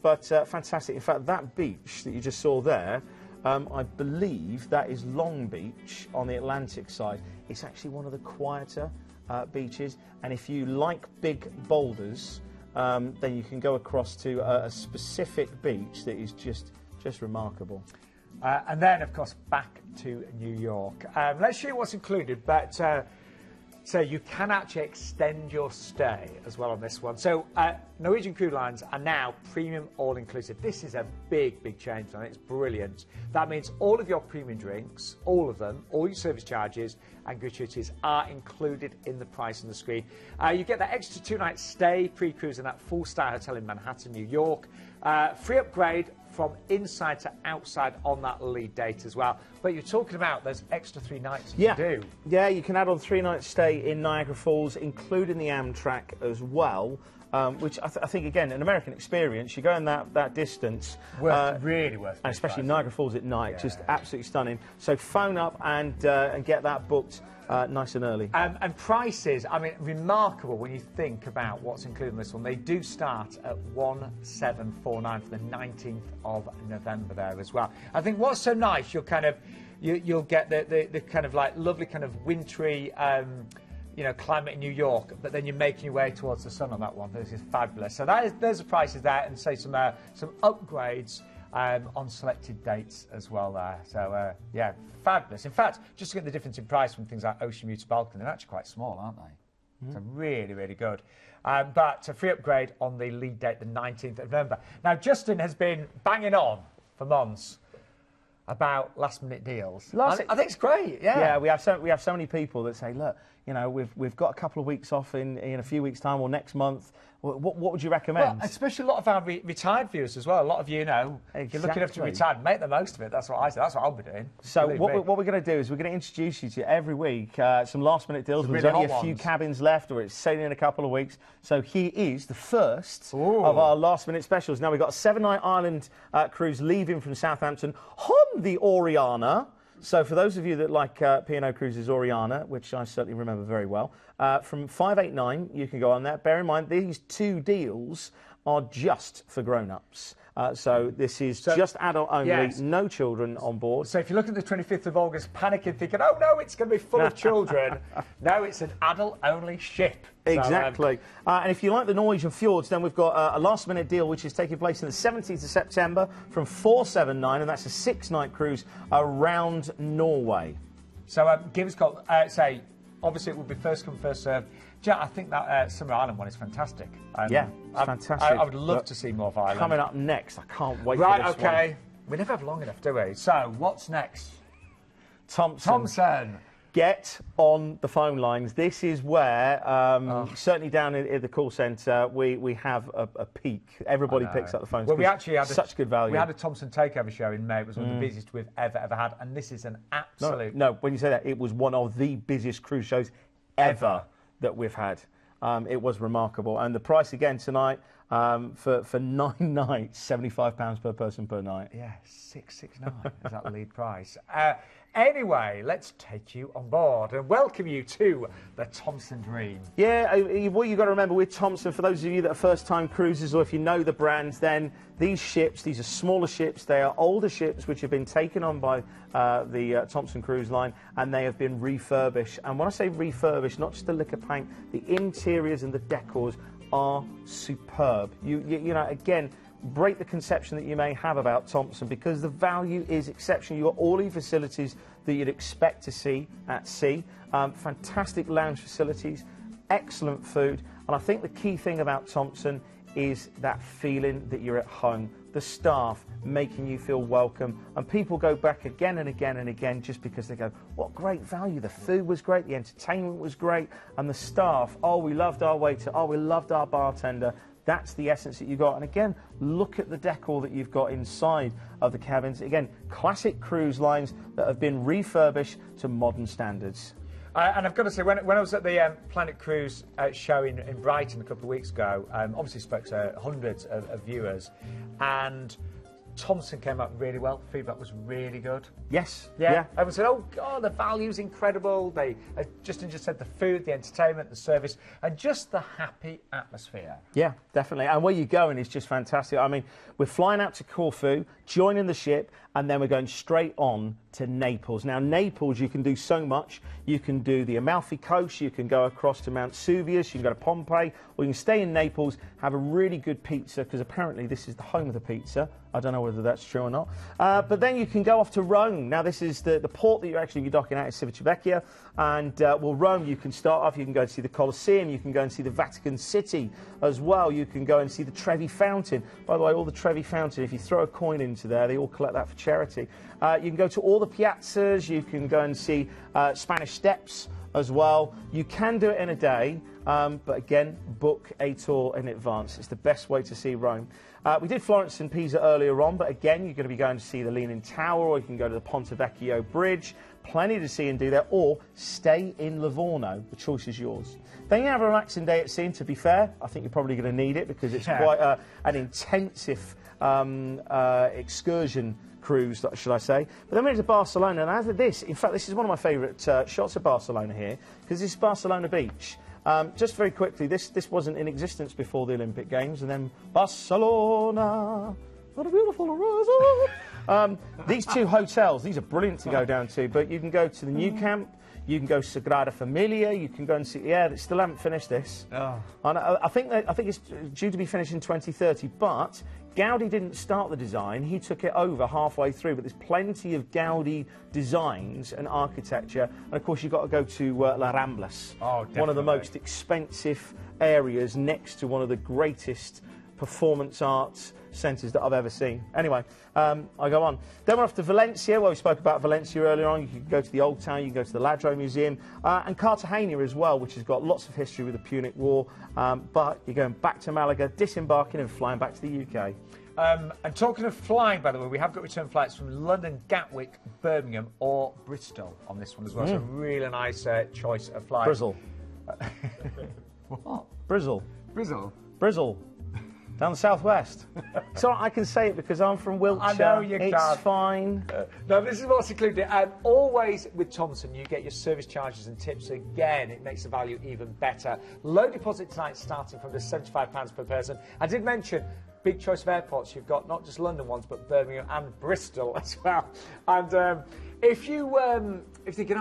But fantastic. In fact, that beach that you just saw there, I believe that is Long Beach on the Atlantic side. It's actually one of the quieter beaches. And if you like big boulders, then you can go across to a specific beach that is just remarkable. And then, of course, back to New York. Let's show you what's included, but so you can actually extend your stay as well on this one. So Norwegian Cruise Lines are now premium all-inclusive. This is a big, big change, and it's brilliant. That means all of your premium drinks, all of them, all your service charges and gratuities are included in the price on the screen. You get that extra 2-night stay pre-cruise in that full-star hotel in Manhattan, New York. Free upgrade from inside to outside on that lead date as well. But you're talking about those extra 3 nights you can do. Yeah, you can add on 3-night stay in Niagara Falls, including the Amtrak as well, which I think, again, an American experience. You go in that distance. Really worth it. And especially Niagara Falls at night, just absolutely stunning. So phone up and get that booked nice and early. And prices, I mean, remarkable when you think about what's included in this one. They do start at 1,749 for the 19th of November there as well. I think what's so nice, you'll get the kind of like lovely kind of wintry climate in New York, but then you're making your way towards the sun on that one. This is fabulous. So there's the prices there, and say some upgrades on selected dates as well there. So, yeah, fabulous. In fact, just to get the difference in price from things like Ocean View to Balcony, they're actually quite small, aren't they? So really, really good. But a free upgrade on the lead date, the 19th of November. Now, Justin has been banging on for months about last-minute deals. I think it's great, Yeah, we have so many people that say, look, you know, we've got a couple of weeks off in a few weeks' time or next month. What would you recommend? Well, especially a lot of our retired viewers as well. A lot of you know, if you're looking to retire, make the most of it. That's what I say. That's what I'll be doing. So what we're going to do is we're going to introduce you to every week some last-minute deals. There's only a few cabins left, or it's sailing in a couple of weeks. So here is the first of our last-minute specials. Now, we've got a 7-night island cruise leaving from Southampton on the Oriana. So for those of you that like P&O Cruises Oriana, which I certainly remember very well, from 589 you can go on that. Bear in mind, these 2 deals are just for grown-ups. So this is just adult only, no children on board. So if you look at the 25th of August, panicking, thinking, oh no, it's going to be full of children. No, it's an adult-only ship. Exactly. So, and if you like the Norwegian fjords, then we've got a last-minute deal which is taking place on the 17th of September from 479, and that's a 6-night cruise around Norway. So give us a call. Say, obviously it will be first come, first served. Yeah, I think that Summer Island one is fantastic. Yeah, it's fantastic. I would love to see more of Ireland. Coming up next, I can't wait for this one. Right, OK. We never have long enough, do we? So, what's next? Thomson. Get on the phone lines. This is where, certainly down in the call centre, we have a peak. Everybody picks up the phone. Well, we actually had such good value. We had a Thomson takeover show in May. It was one of the busiest we've ever had, and this is an absolute... No, when you say that, it was one of the busiest cruise shows ever that we've had. It was remarkable. And the price again tonight for 9 nights, £75 per person per night. Yeah, 669 is that lead price. Anyway, let's take you on board and welcome you to the Thomson Dream. Yeah, what you've got to remember with Thomson, for those of you that are first-time cruisers or if you know the brands, then these ships, these are smaller ships, they are older ships which have been taken on by the Thomson Cruise Line, and they have been refurbished. And when I say refurbished, not just the liquor paint, the interiors and the decors are superb. You know, again, break the conception that you may have about Thomson, because the value is exceptional. You've got all your facilities that you'd expect to see at sea. Fantastic lounge facilities, excellent food, and I think the key thing about Thomson is that feeling that you're at home. The staff making you feel welcome, and people go back again and again and again just because they go, what great value, the food was great, the entertainment was great, and the staff, oh, we loved our waiter, oh, we loved our bartender. That's the essence that you got. And again, look at the decor that you've got inside of the cabins. Again, classic cruise lines that have been refurbished to modern standards. And I've got to say, when I was at the Planet Cruise show in Brighton a couple of weeks ago, obviously spoke to hundreds of viewers, and Thomson came out really well. Feedback was really good. Yes. Yeah. Everyone said, oh, God, the value's incredible. Justin just said the food, the entertainment, the service, and just the happy atmosphere. Yeah, definitely. And where you're going is just fantastic. I mean, we're flying out to Corfu, joining the ship, and then we're going straight on to Naples. Now, Naples, you can do so much. You can do the Amalfi Coast, you can go across to Mount Vesuvius, you can go to Pompeii, or you can stay in Naples, have a really good pizza, because apparently this is the home of the pizza. I don't know whether that's true or not. But then you can go off to Rome. Now, this is the port that you're actually docking at is Civitavecchia. And, well, Rome, you can start off, you can go and see the Colosseum, you can go and see the Vatican City as well. You can go and see the Trevi Fountain. By the way, all the Trevi Fountain, if you throw a coin into there, they all collect that for charity. You can go to all the piazzas, you can go and see Spanish Steps as well. You can do it in a day, but again, book a tour in advance. It's the best way to see Rome. We did Florence and Pisa earlier on, but again, you're going to be going to see the Leaning Tower, or you can go to the Ponte Vecchio Bridge. Plenty to see and do there, or stay in Livorno. The choice is yours. Then you have a relaxing day at sea, and to be fair, I think you're probably going to need it, because it's quite an intensive excursion cruise, should I say. But then we went to Barcelona, and as of this, in fact, this is one of my favourite shots of Barcelona here, because this is Barcelona Beach. Just very quickly, this wasn't in existence before the Olympic Games, and then Barcelona, what a beautiful horizon. These two hotels, these are brilliant to go down to, but you can go to the New Camp, you can go Sagrada Familia, you can go and see, yeah, they still haven't finished this. Oh. And I think it's due to be finished in 2030, but Gaudi didn't start the design, he took it over halfway through, but there's plenty of Gaudi designs and architecture, and of course you've got to go to La Ramblas, one of the most expensive areas next to one of the greatest performance arts centres that I've ever seen. Anyway, I go on. Then we're off to Valencia. Well, we spoke about Valencia earlier on. You can go to the Old Town, you can go to the Ladro Museum, and Cartagena as well, which has got lots of history with the Punic War. But you're going back to Malaga, disembarking and flying back to the UK. And talking of flying, by the way, we have got return flights from London, Gatwick, Birmingham, or Bristol on this one as well. So really nice choice of flights. Brizzle. What? Brizzle. Brizzle? Brizzle. Down the southwest. So I can say it because I'm from Wiltshire. I know you can. It's fine. No, this is what's included. And always with Thomson, you get your service charges and tips. Again, it makes the value even better. Low deposit tonight, starting from just £75 per person. I did mention big choice of airports. You've got not just London ones, but Birmingham and Bristol as well. And if you're thinking,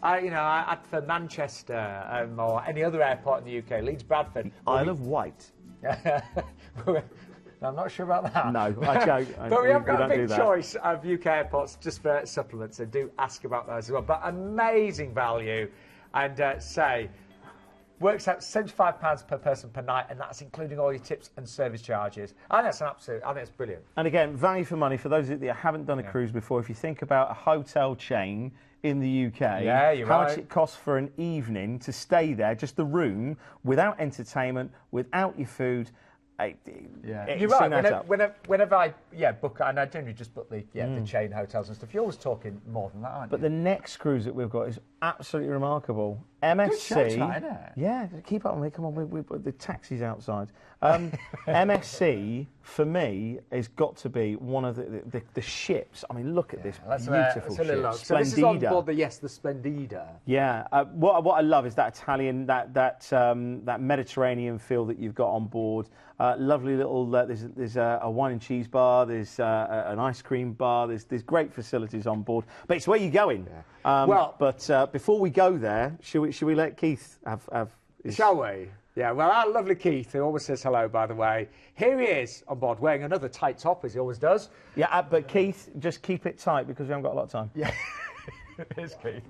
I'd for Manchester or any other airport in the UK, Leeds, Bradford, Isle of Wight. I'm not sure about that. No, I joke. But we have got a big choice of UK airports just for supplements, so do ask about those as well. But amazing value, and works out £75 per person per night, and that's including all your tips and service charges. I think it's brilliant. And again, value for money for those that haven't done a cruise before. If you think about a hotel chain in the UK, how much it costs for an evening to stay there, just the room, without entertainment, without your food. You're right. Whenever I book, and I generally just book the chain hotels and stuff, you're always talking more than that, aren't you? But the next cruise that we've got is absolutely remarkable. MSC. Good show tonight, isn't it? Yeah, keep up with me. Come on, the taxi's outside. MSC for me has got to be one of the ships. I mean, look at this beautiful ship. Splendida. So this is on board the Splendida. Yeah. What I love is that Italian, that Mediterranean feel that you've got on board. Lovely little. There's a wine and cheese bar. There's an ice cream bar. There's great facilities on board. But it's where you're going. Yeah. But before we go there, should we let Keith have? Shall we? Yeah, well, our lovely Keith, who always says hello, by the way, here he is on board, wearing another tight top, as he always does. Yeah, but Keith, just keep it tight because we haven't got a lot of time. Yeah, here's Keith.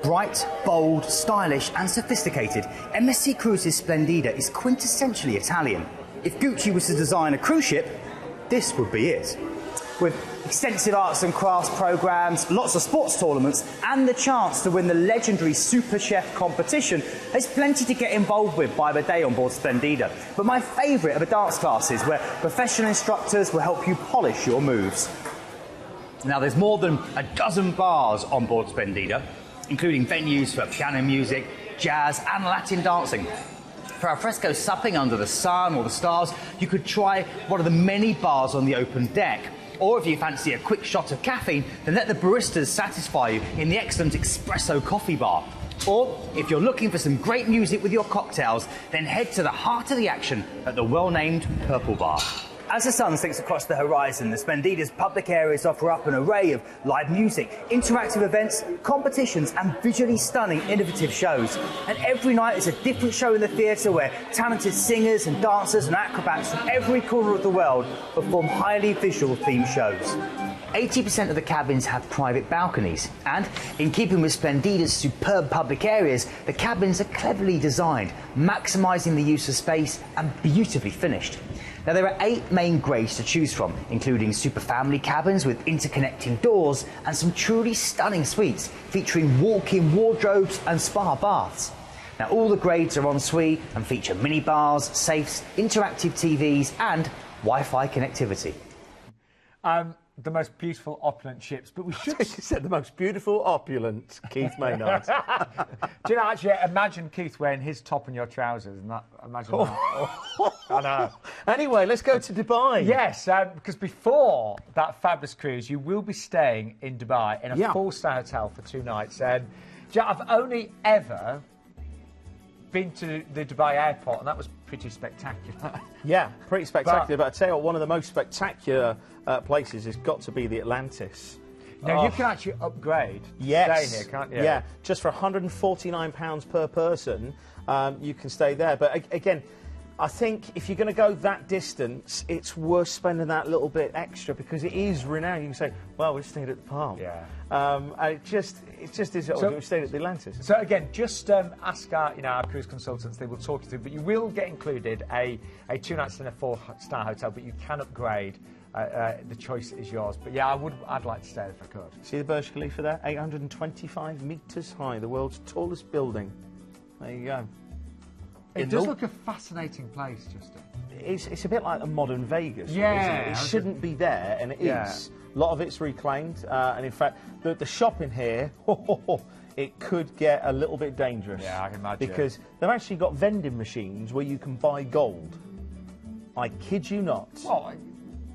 Bright, bold, stylish and sophisticated, MSC Cruises Splendida is quintessentially Italian. If Gucci was to design a cruise ship, this would be it. With extensive arts and crafts programmes, lots of sports tournaments and the chance to win the legendary Super Chef competition, there's plenty to get involved with by the day on board Splendida. But my favourite are the dance classes, where professional instructors will help you polish your moves. Now, there's more than a dozen bars on board Splendida, including venues for piano music, jazz and Latin dancing. For alfresco supping under the sun or the stars, you could try one of the many bars on the open deck. Or if you fancy a quick shot of caffeine, then let the baristas satisfy you in the excellent espresso coffee bar. Or if you're looking for some great music with your cocktails, then head to the heart of the action at the well-named Purple Bar. As the sun sinks across the horizon, the Splendida's public areas offer up an array of live music, interactive events, competitions and visually stunning innovative shows. And every night is a different show in the theatre where talented singers and dancers and acrobats from every corner of the world perform highly visual themed shows. 80% of the cabins have private balconies, and in keeping with Splendida's superb public areas, the cabins are cleverly designed, maximising the use of space and beautifully finished. Now, there are 8 main grades to choose from, including super family cabins with interconnecting doors and some truly stunning suites featuring walk-in wardrobes and spa baths. Now, all the grades are en suite and feature mini bars, safes, interactive TVs and Wi-Fi connectivity. The most beautiful opulent ships, but we should... You said the most beautiful opulent, Keith Maynard. Do you know, actually, imagine Keith wearing his top and your trousers, and that, imagine that. I know. Anyway, let's go to Dubai. Yes, because before that fabulous cruise, you will be staying in Dubai in a 4-star hotel for 2 nights. And do you know, I've only ever been to the Dubai airport, and that was pretty spectacular. Yeah, pretty spectacular. But I tell you what, one of the most spectacular places has got to be the Atlantis. Now, you can actually upgrade to stay here, can't you? Yeah, just for £149 per person, you can stay there. But again, I think if you're going to go that distance, it's worth spending that little bit extra because it is renowned. You can say, well, we stayed at the Palm. Yeah. It just is. We stayed at the Atlantis. So again, just ask our cruise consultants. They will talk you through. But you will get included a 2 nights in a 4-star hotel. But you can upgrade. The choice is yours. But yeah, I'd like to stay if I could. See the Burj Khalifa there? 825 metres high, the world's tallest building. There you go. It does look a fascinating place, Justin. It's a bit like a modern Vegas. Yeah. It shouldn't be there, and it is. A lot of it's reclaimed, and in fact, the shopping here, it could get a little bit dangerous. Yeah, I can imagine. Because they've actually got vending machines where you can buy gold. I kid you not. What?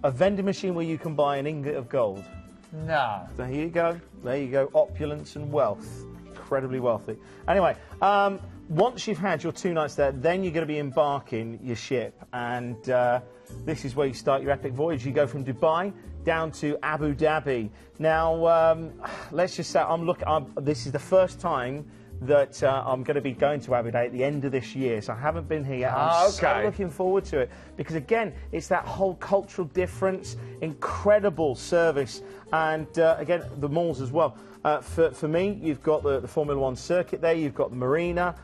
A vending machine where you can buy an ingot of gold. No. So here you go. There you go. Opulence and wealth. Incredibly wealthy. Anyway, once you've had your 2 nights there, then you're going to be embarking your ship, and this is where you start your epic voyage. You go from Dubai down to Abu Dhabi. Now, let's just say this is the first time that I'm going to be going to Abu Dhabi at the end of this year, so I haven't been here yet. I'm so looking forward to it because, again, it's that whole cultural difference, incredible service, and again, the malls as well. For me, you've got the Formula 1 circuit there, you've got the marina.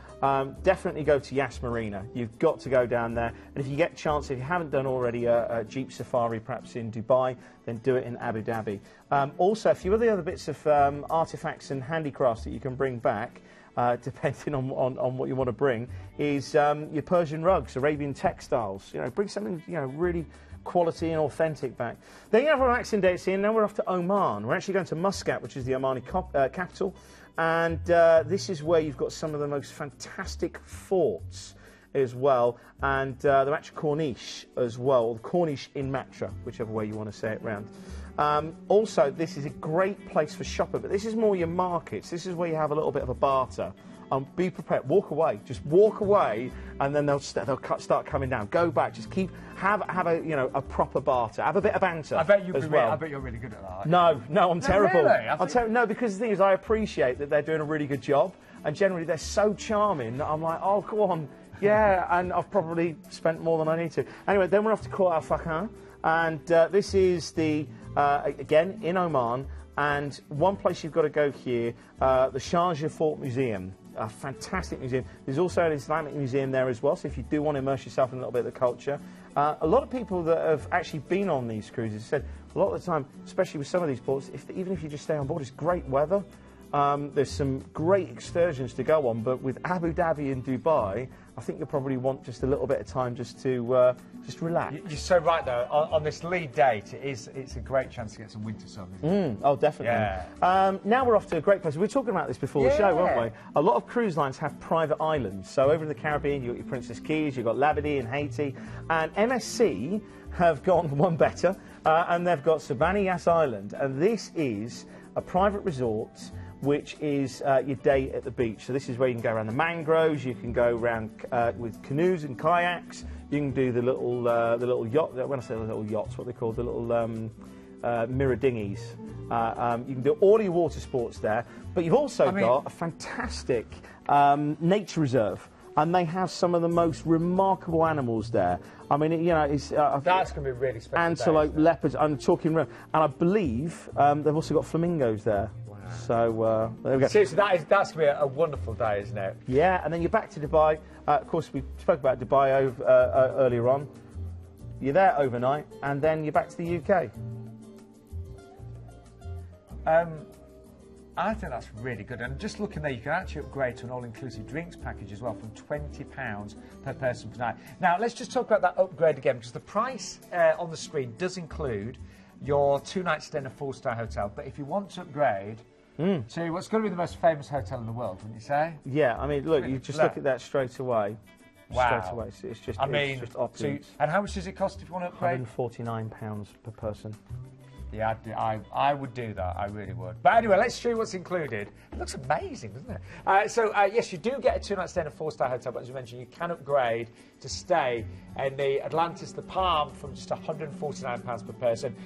Definitely go to Yas Marina. You've got to go down there. And if you get a chance, if you haven't done already a Jeep Safari perhaps in Dubai, then do it in Abu Dhabi. Also, a few of the other bits of artefacts and handicrafts that you can bring back, depending on what you want to bring, is your Persian rugs, Arabian textiles. Bring something really quality and authentic back. Then you have our relaxing dates here, and now we're off to Oman. We're actually going to Muscat, which is the Omani capital, and this is where you've got some of the most fantastic forts as well, and the Matra Corniche as well, or the Corniche in Matra, whichever way you want to say it round. Also, this is a great place for shopping, but this is more your markets. This is where you have a little bit of a barter. Be prepared. Walk away. Just walk away, and then they'll start coming down. Go back. Just have a proper barter. Have a bit of banter. I bet you're really good at that. No, I'm terrible. Really? No, because the thing is, I appreciate that they're doing a really good job, and generally they're so charming that I'm like, oh, go on, Yeah, and I've probably spent more than I need to. Anyway, then we're off to Khor Al Fakhan, and this is the, again, in Oman, and one place you've got to go here, the Sharjah Fort Museum. A fantastic museum. There's also an Islamic museum there as well, so if you do want to immerse yourself in a little bit of the culture. A lot of people that have actually been on these cruises said a lot of the time, especially with some of these ports, even if you just stay on board, it's great weather. There's some great excursions to go on, but with Abu Dhabi and Dubai, I think you'll probably want just a little bit of time just to just relax. You're so right, though. On this lead date, it's a great chance to get some winter sun, isn't it? Oh, definitely. Yeah. Now we're off to a great place. We were talking about this before the show, weren't we? A lot of cruise lines have private islands. So over in the Caribbean, you've got your Princess Keys, you've got Labadee and Haiti, and MSC have gone one better, and they've got Sabanias Island, and this is a private resort which is your day at the beach. So this is where you can go around the mangroves, you can go around with canoes and kayaks, you can do the little yacht, when I say the little yachts, what they call the little mirror dinghies. You can do all your water sports there, but you've also got a fantastic nature reserve. And they have some of the most remarkable animals there. I mean, you know, it's... that's going to be really special. Antelope, leopards, I'm talking... And I believe they've also got flamingos there. Wow. So, there we go. Seriously, that's going to be a wonderful day, isn't it? Yeah, and then you're back to Dubai. Of course, we spoke about Dubai earlier on. You're there overnight, and then you're back to the UK. I think that's really good. And just looking there, you can actually upgrade to an all-inclusive drinks package as well from £20 per person per night. Now, let's just talk about that upgrade again, because the price on the screen does include your 2-night stay in a 4-star hotel. But if you want to upgrade to what's going to be the most famous hotel in the world, wouldn't you say? Yeah, I mean, look, you just look at that straight away. Wow. Straight away. So it's just, it's just opulence. And how much does it cost if you want to upgrade? £149 per person. Yeah, I would do that. I really would. But anyway, let's show you what's included. It looks amazing, doesn't it? Yes, you do get a 2-night stay in a 4-star hotel, but as you mentioned, you can upgrade to stay in the Atlantis, the Palm, from just £149 per person.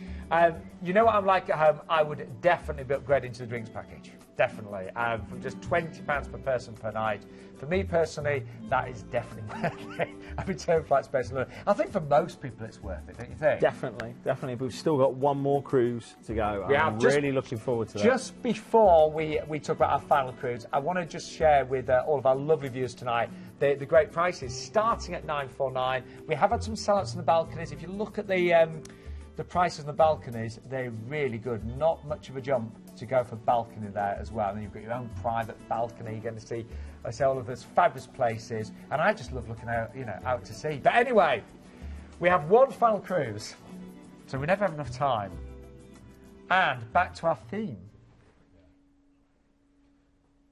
You know what I'm like at home? I would definitely be upgrading to the drinks package. Definitely. From just £20 per person per night. For me personally, that is definitely worth it. Return flight space alone. I think for most people it's worth it, don't you think? Definitely, definitely. But we've still got one more cruise to go. Yeah, I'm really looking forward to that. Just before we talk about our final cruise, I want to just share with all of our lovely viewers tonight the great prices, starting at $949. We have had some sellouts on the balconies. If you look at the prices on the balconies, they're really good. Not much of a jump to go for balcony there as well. And you've got your own private balcony. You're going to see, I say, all of those fabulous places. And I just love looking out, out to sea. But anyway, we have one final cruise, so we never have enough time. And back to our theme.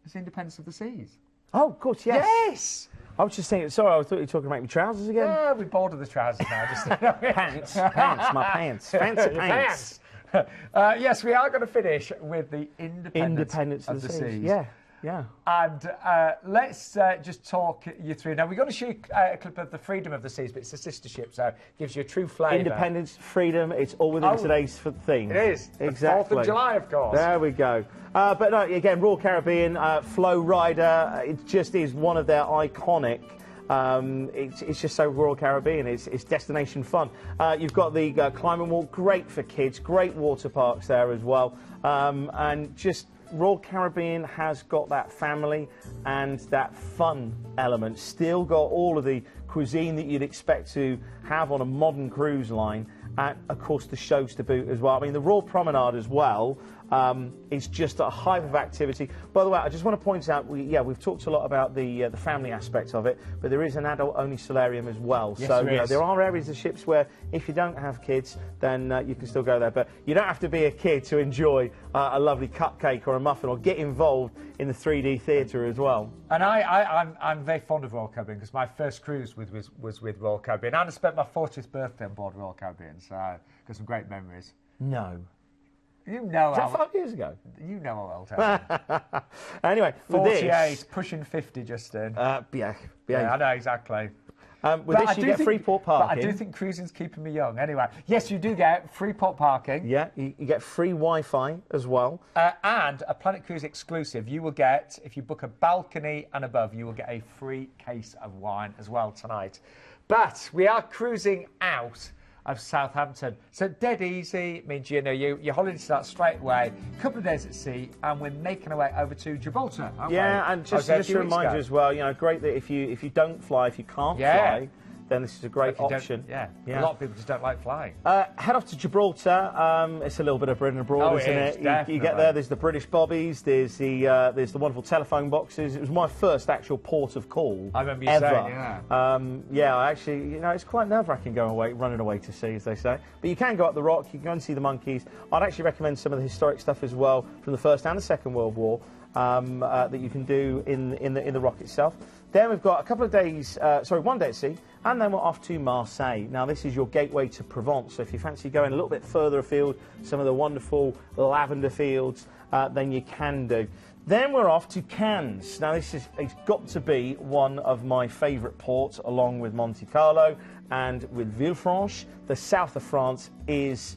It's Independence of the Seas. Oh, of course, yes. Yes! I was just thinking, sorry, I thought you were talking about my trousers again. Yeah, we're bored of the trousers now. Just pants, my pants. Fancy pants. Yes, we are going to finish with the Independence of the Seas. Yeah, yeah. And let's just talk you through. Now, we're going to show you a clip of the Freedom of the Seas, but it's a sister ship, so it gives you a true flavour. Independence, freedom, it's all within today's theme. It is. Exactly. 4th of July, of course. There we go. But no, again, Royal Caribbean, Flow Rider, it just is one of their iconic... it's just so Royal Caribbean. It's destination fun. You've got the Climate Walk, great for kids, great water parks there as well. And just... Royal Caribbean has got that family and that fun element. Still got all of the cuisine that you'd expect to have on a modern cruise line, and of course the shows to boot as well. I mean, the Royal Promenade as well is just a hive of activity. By the way, I just want to point out, we've talked a lot about the family aspect of it, but there is an adult-only solarium as well. Yes, so there are areas of ships where if you don't have kids, then you can still go there. But you don't have to be a kid to enjoy a lovely cupcake or a muffin or get involved in the 3D theatre as well. And I'm very fond of Royal Caribbean because my first cruise was with Royal Caribbean. And I spent my 40th birthday on board Royal Caribbean, so I've got some great memories. No. You know Was that 5 years ago? You know how well. Anyway, 48, pushing 50, Justin. Yeah, I know, exactly. With this, you get free port parking. But I do think cruising's keeping me young. Anyway, yes, you do get free port parking. Yeah, you get free Wi-Fi as well. And a Planet Cruise exclusive. You will get, if you book a balcony and above, you will get a free case of wine as well tonight. But we are cruising out of Southampton. So dead easy means, you know, your holiday starts straight away, a couple of days at sea, and we're making our way over to Gibraltar, aren't we? And just to remind you as well, you know, great that if you don't fly, if you can't fly, then this is a great option. A lot of people just don't like flying. Head off to Gibraltar. It's a little bit of Britain abroad, isn't it? You get there. There's the British bobbies. There's the wonderful telephone boxes. It was my first actual port of call. I remember you saying, I actually, you know, it's quite nerve-wracking running away to sea, as they say. But you can go up the rock. You can go and see the monkeys. I'd actually recommend some of the historic stuff as well from the First and the Second World War that you can do in the rock itself. Then we've got a couple of days, one day at sea, and then we're off to Marseille. Now, this is your gateway to Provence, so if you fancy going a little bit further afield, some of the wonderful lavender fields, then you can do. Then we're off to Cannes. Now, it's got to be one of my favourite ports, along with Monte Carlo and with Villefranche. The south of France is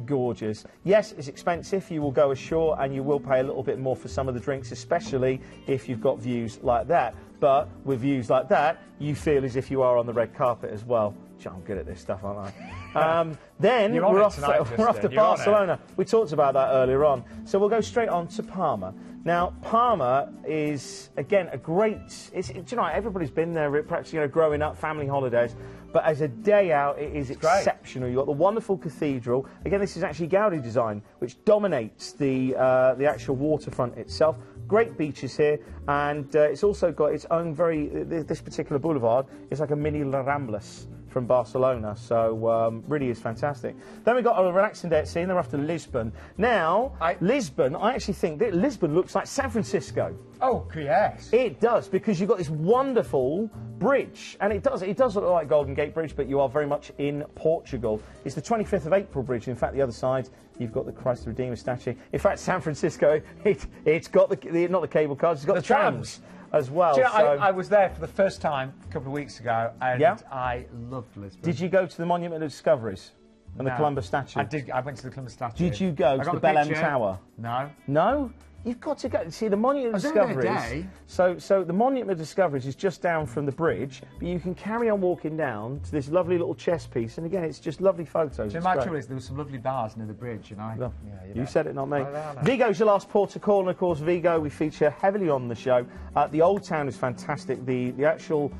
gorgeous. Yes, it's expensive. You will go ashore and you will pay a little bit more for some of the drinks, especially if you've got views like that. But with views like that, you feel as if you are on the red carpet as well. I'm good at this stuff, aren't I? Then we're off to Barcelona. We talked about that earlier on. So we'll go straight on to Palma. Now, Palma is, again, a great... do you know, everybody's been there, perhaps, you know, growing up, family holidays. But as a day out, it is exceptional. You've got the wonderful cathedral. Again, this is actually Gaudi design, which dominates the actual waterfront itself. Great beaches here, and it's also got its own this particular boulevard is like a mini La Ramblas from Barcelona, so really is fantastic. Then we've got a relaxing day at sea, and they're off to Lisbon. Now, Lisbon, I actually think that Lisbon looks like San Francisco. Oh, yes. It does, because you've got this wonderful bridge, and it does look like Golden Gate Bridge, but you are very much in Portugal. It's the 25th of April bridge. In fact, the other side, you've got the Christ the Redeemer statue. In fact, San Francisco, it's got not the cable cars, it's got the trams as well. Do you know, I was there for the first time a couple of weeks ago, and I loved Lisbon. Did you go to the Monument of Discoveries and the Columbus statue? I did. I went to the Columbus statue. Did you go to the Bell End Tower? No. No? You've got to go. See, the Monument of Discoveries. So the Monument of Discoveries is just down from the bridge, but you can carry on walking down to this lovely little chess piece, and again, it's just lovely photos. So my trouble is there were some lovely bars near the bridge, you know. No. You said it, not me. Vigo's your last port of call, and of course, Vigo we feature heavily on the show. The Old Town is fantastic. The actual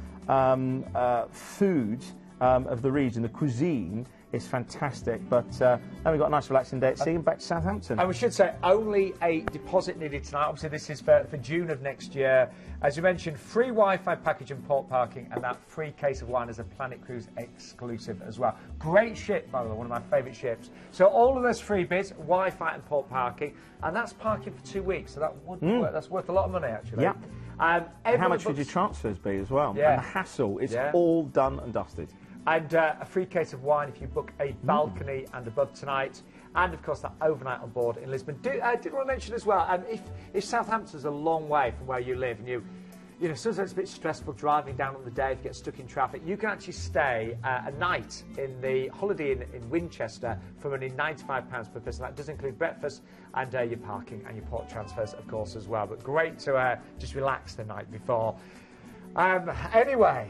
food of the region, the cuisine, is fantastic, but then we've got a nice relaxing day at sea and back to Southampton. And we should say only a deposit needed tonight. Obviously, this is for June of next year. As you mentioned, free Wi-Fi package and port parking, and that free case of wine as a Planet Cruise exclusive as well. Great ship, by the way, one of my favourite ships. So all of those freebies, Wi-Fi and port parking, and that's parking for 2 weeks, so that would work. That's worth a lot of money, actually. Yeah. How much would your transfers be as well? Yeah. And the hassle, it's all done and dusted. And a free case of wine if you book a balcony and above tonight. And, of course, that overnight on board in Lisbon. I did want to mention as well, if Southampton's a long way from where you live, and you know, sometimes it's a bit stressful driving down on the day if you get stuck in traffic, you can actually stay a night in the Holiday Inn in Winchester for only £95 per person. That does include breakfast and your parking and your port transfers, of course, as well. But great to just relax the night before. Anyway,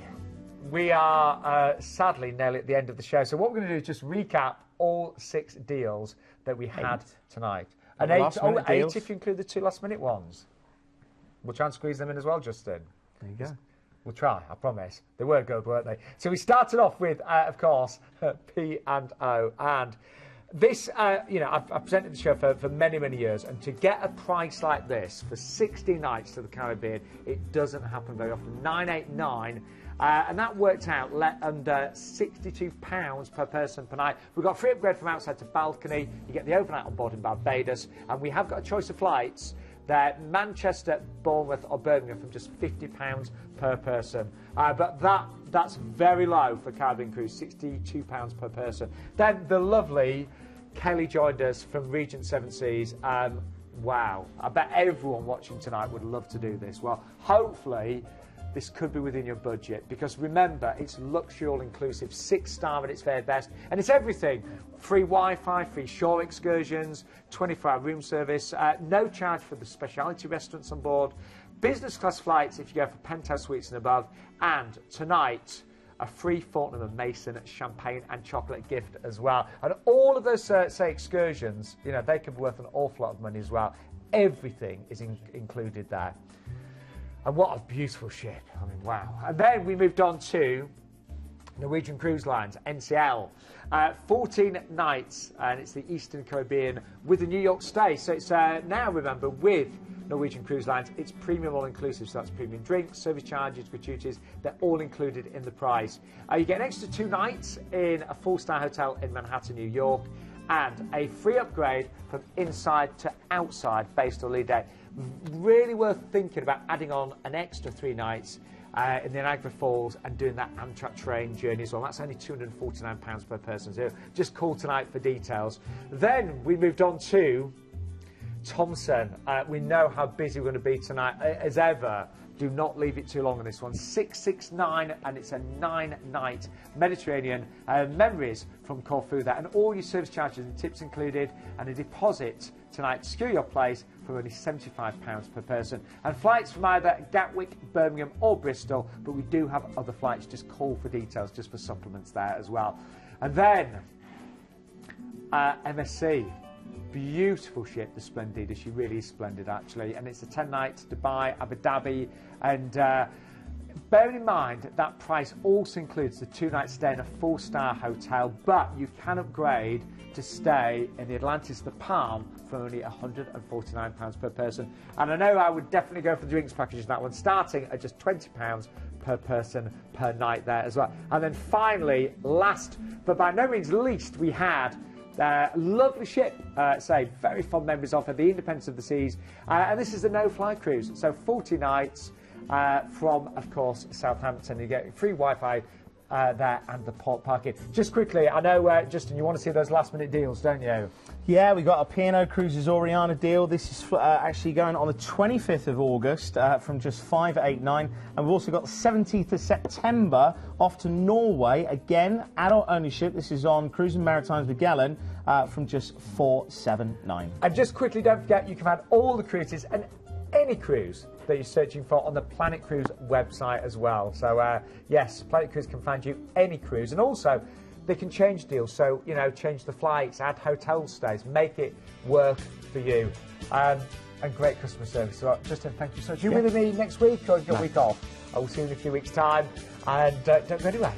we are sadly nearly at the end of the show. So what we're going to do is just recap all 6 deals that we had tonight. And 8 if you include the 2 last-minute ones. We'll try and squeeze them in as well, Justin. There you go. We'll try, I promise. They were good, weren't they? So we started off with, of course, P&O. And this, you know, I've presented the show for many, many years. And to get a price like this for 60 nights to the Caribbean, it doesn't happen very often. 989. And that worked out under £62 per person per night. We've got free upgrade from outside to balcony. You get the overnight on board in Barbados. And we have got a choice of flights there, Manchester, Bournemouth or Birmingham, from just £50 per person. But that's very low for Caribbean Cruise, £62 per person. Then the lovely Kelly joined us from Regent 7 Seas. Wow, I bet everyone watching tonight would love to do this. Well, hopefully this could be within your budget, because remember, it's luxury all-inclusive, 6-star at its very best, and it's everything. Free Wi-Fi, free shore excursions, 24-hour room service, no charge for the specialty restaurants on board, business class flights if you go for penthouse suites and above, and tonight, a free Fortnum & Mason champagne and chocolate gift as well. And all of those, say, excursions, you know, they could be worth an awful lot of money as well. Everything is included there. And what a beautiful ship. I mean, wow. And then we moved on to Norwegian Cruise Lines, NCL. 14 nights, and it's the Eastern Caribbean with a New York stay. So it's now, remember, with Norwegian Cruise Lines, it's premium all-inclusive. So that's premium drinks, service charges, gratuities. They're all included in the price. You get an extra 2 nights in a 4-star hotel in Manhattan, New York, and a free upgrade from inside to outside based on lead day. Really worth thinking about adding on an extra 3 nights in the Niagara Falls and doing that Amtrak train journey as well. That's only £249 per person. So just call tonight for details. Then we moved on to Thomson. We know how busy we're going to be tonight as ever. Do not leave it too long on this one. 669, and it's a 9-night Mediterranean memories from Corfu there, and all your service charges and tips included, and a deposit tonight to secure your place for only £75 per person. And flights from either Gatwick, Birmingham or Bristol, but we do have other flights. Just call for details, just for supplements there as well. And then MSC. Beautiful ship, the Splendida. She really is splendid, actually. And it's a 10-night Dubai, Abu Dhabi. And bear in mind that price also includes the 2-night stay in a 4-star hotel, but you can upgrade to stay in the Atlantis, the Palm, for only £149 per person. And I know I would definitely go for the drinks package in that one, starting at just £20 per person per night there as well. And then finally, last but by no means least, we had lovely ship, say, very fond memories of her, the Independence of the Seas, and this is the no-fly cruise. So 40 nights from, of course, Southampton. You get free Wi-Fi there and the port parking. Just quickly, I know, Justin, you want to see those last-minute deals, don't you? Yeah, we got a P&O Cruises Oriana deal. This is actually going on the 25th of August from just $589, and we've also got the 17th of September off to Norway. Again, adult ownership. This is on Cruise and Maritimes Magellan from just $479. And just quickly, don't forget, you can add all the cruises and any cruise that you're searching for on the Planet Cruise website as well. So, yes, Planet Cruise can find you any cruise. And also, they can change deals. So, you know, change the flights, add hotel stays, make it work for you. And great customer service. So, Justin, thank you so much. Are you with me next week, or have you got a week off? I will see you in a few weeks' time. And don't go anywhere.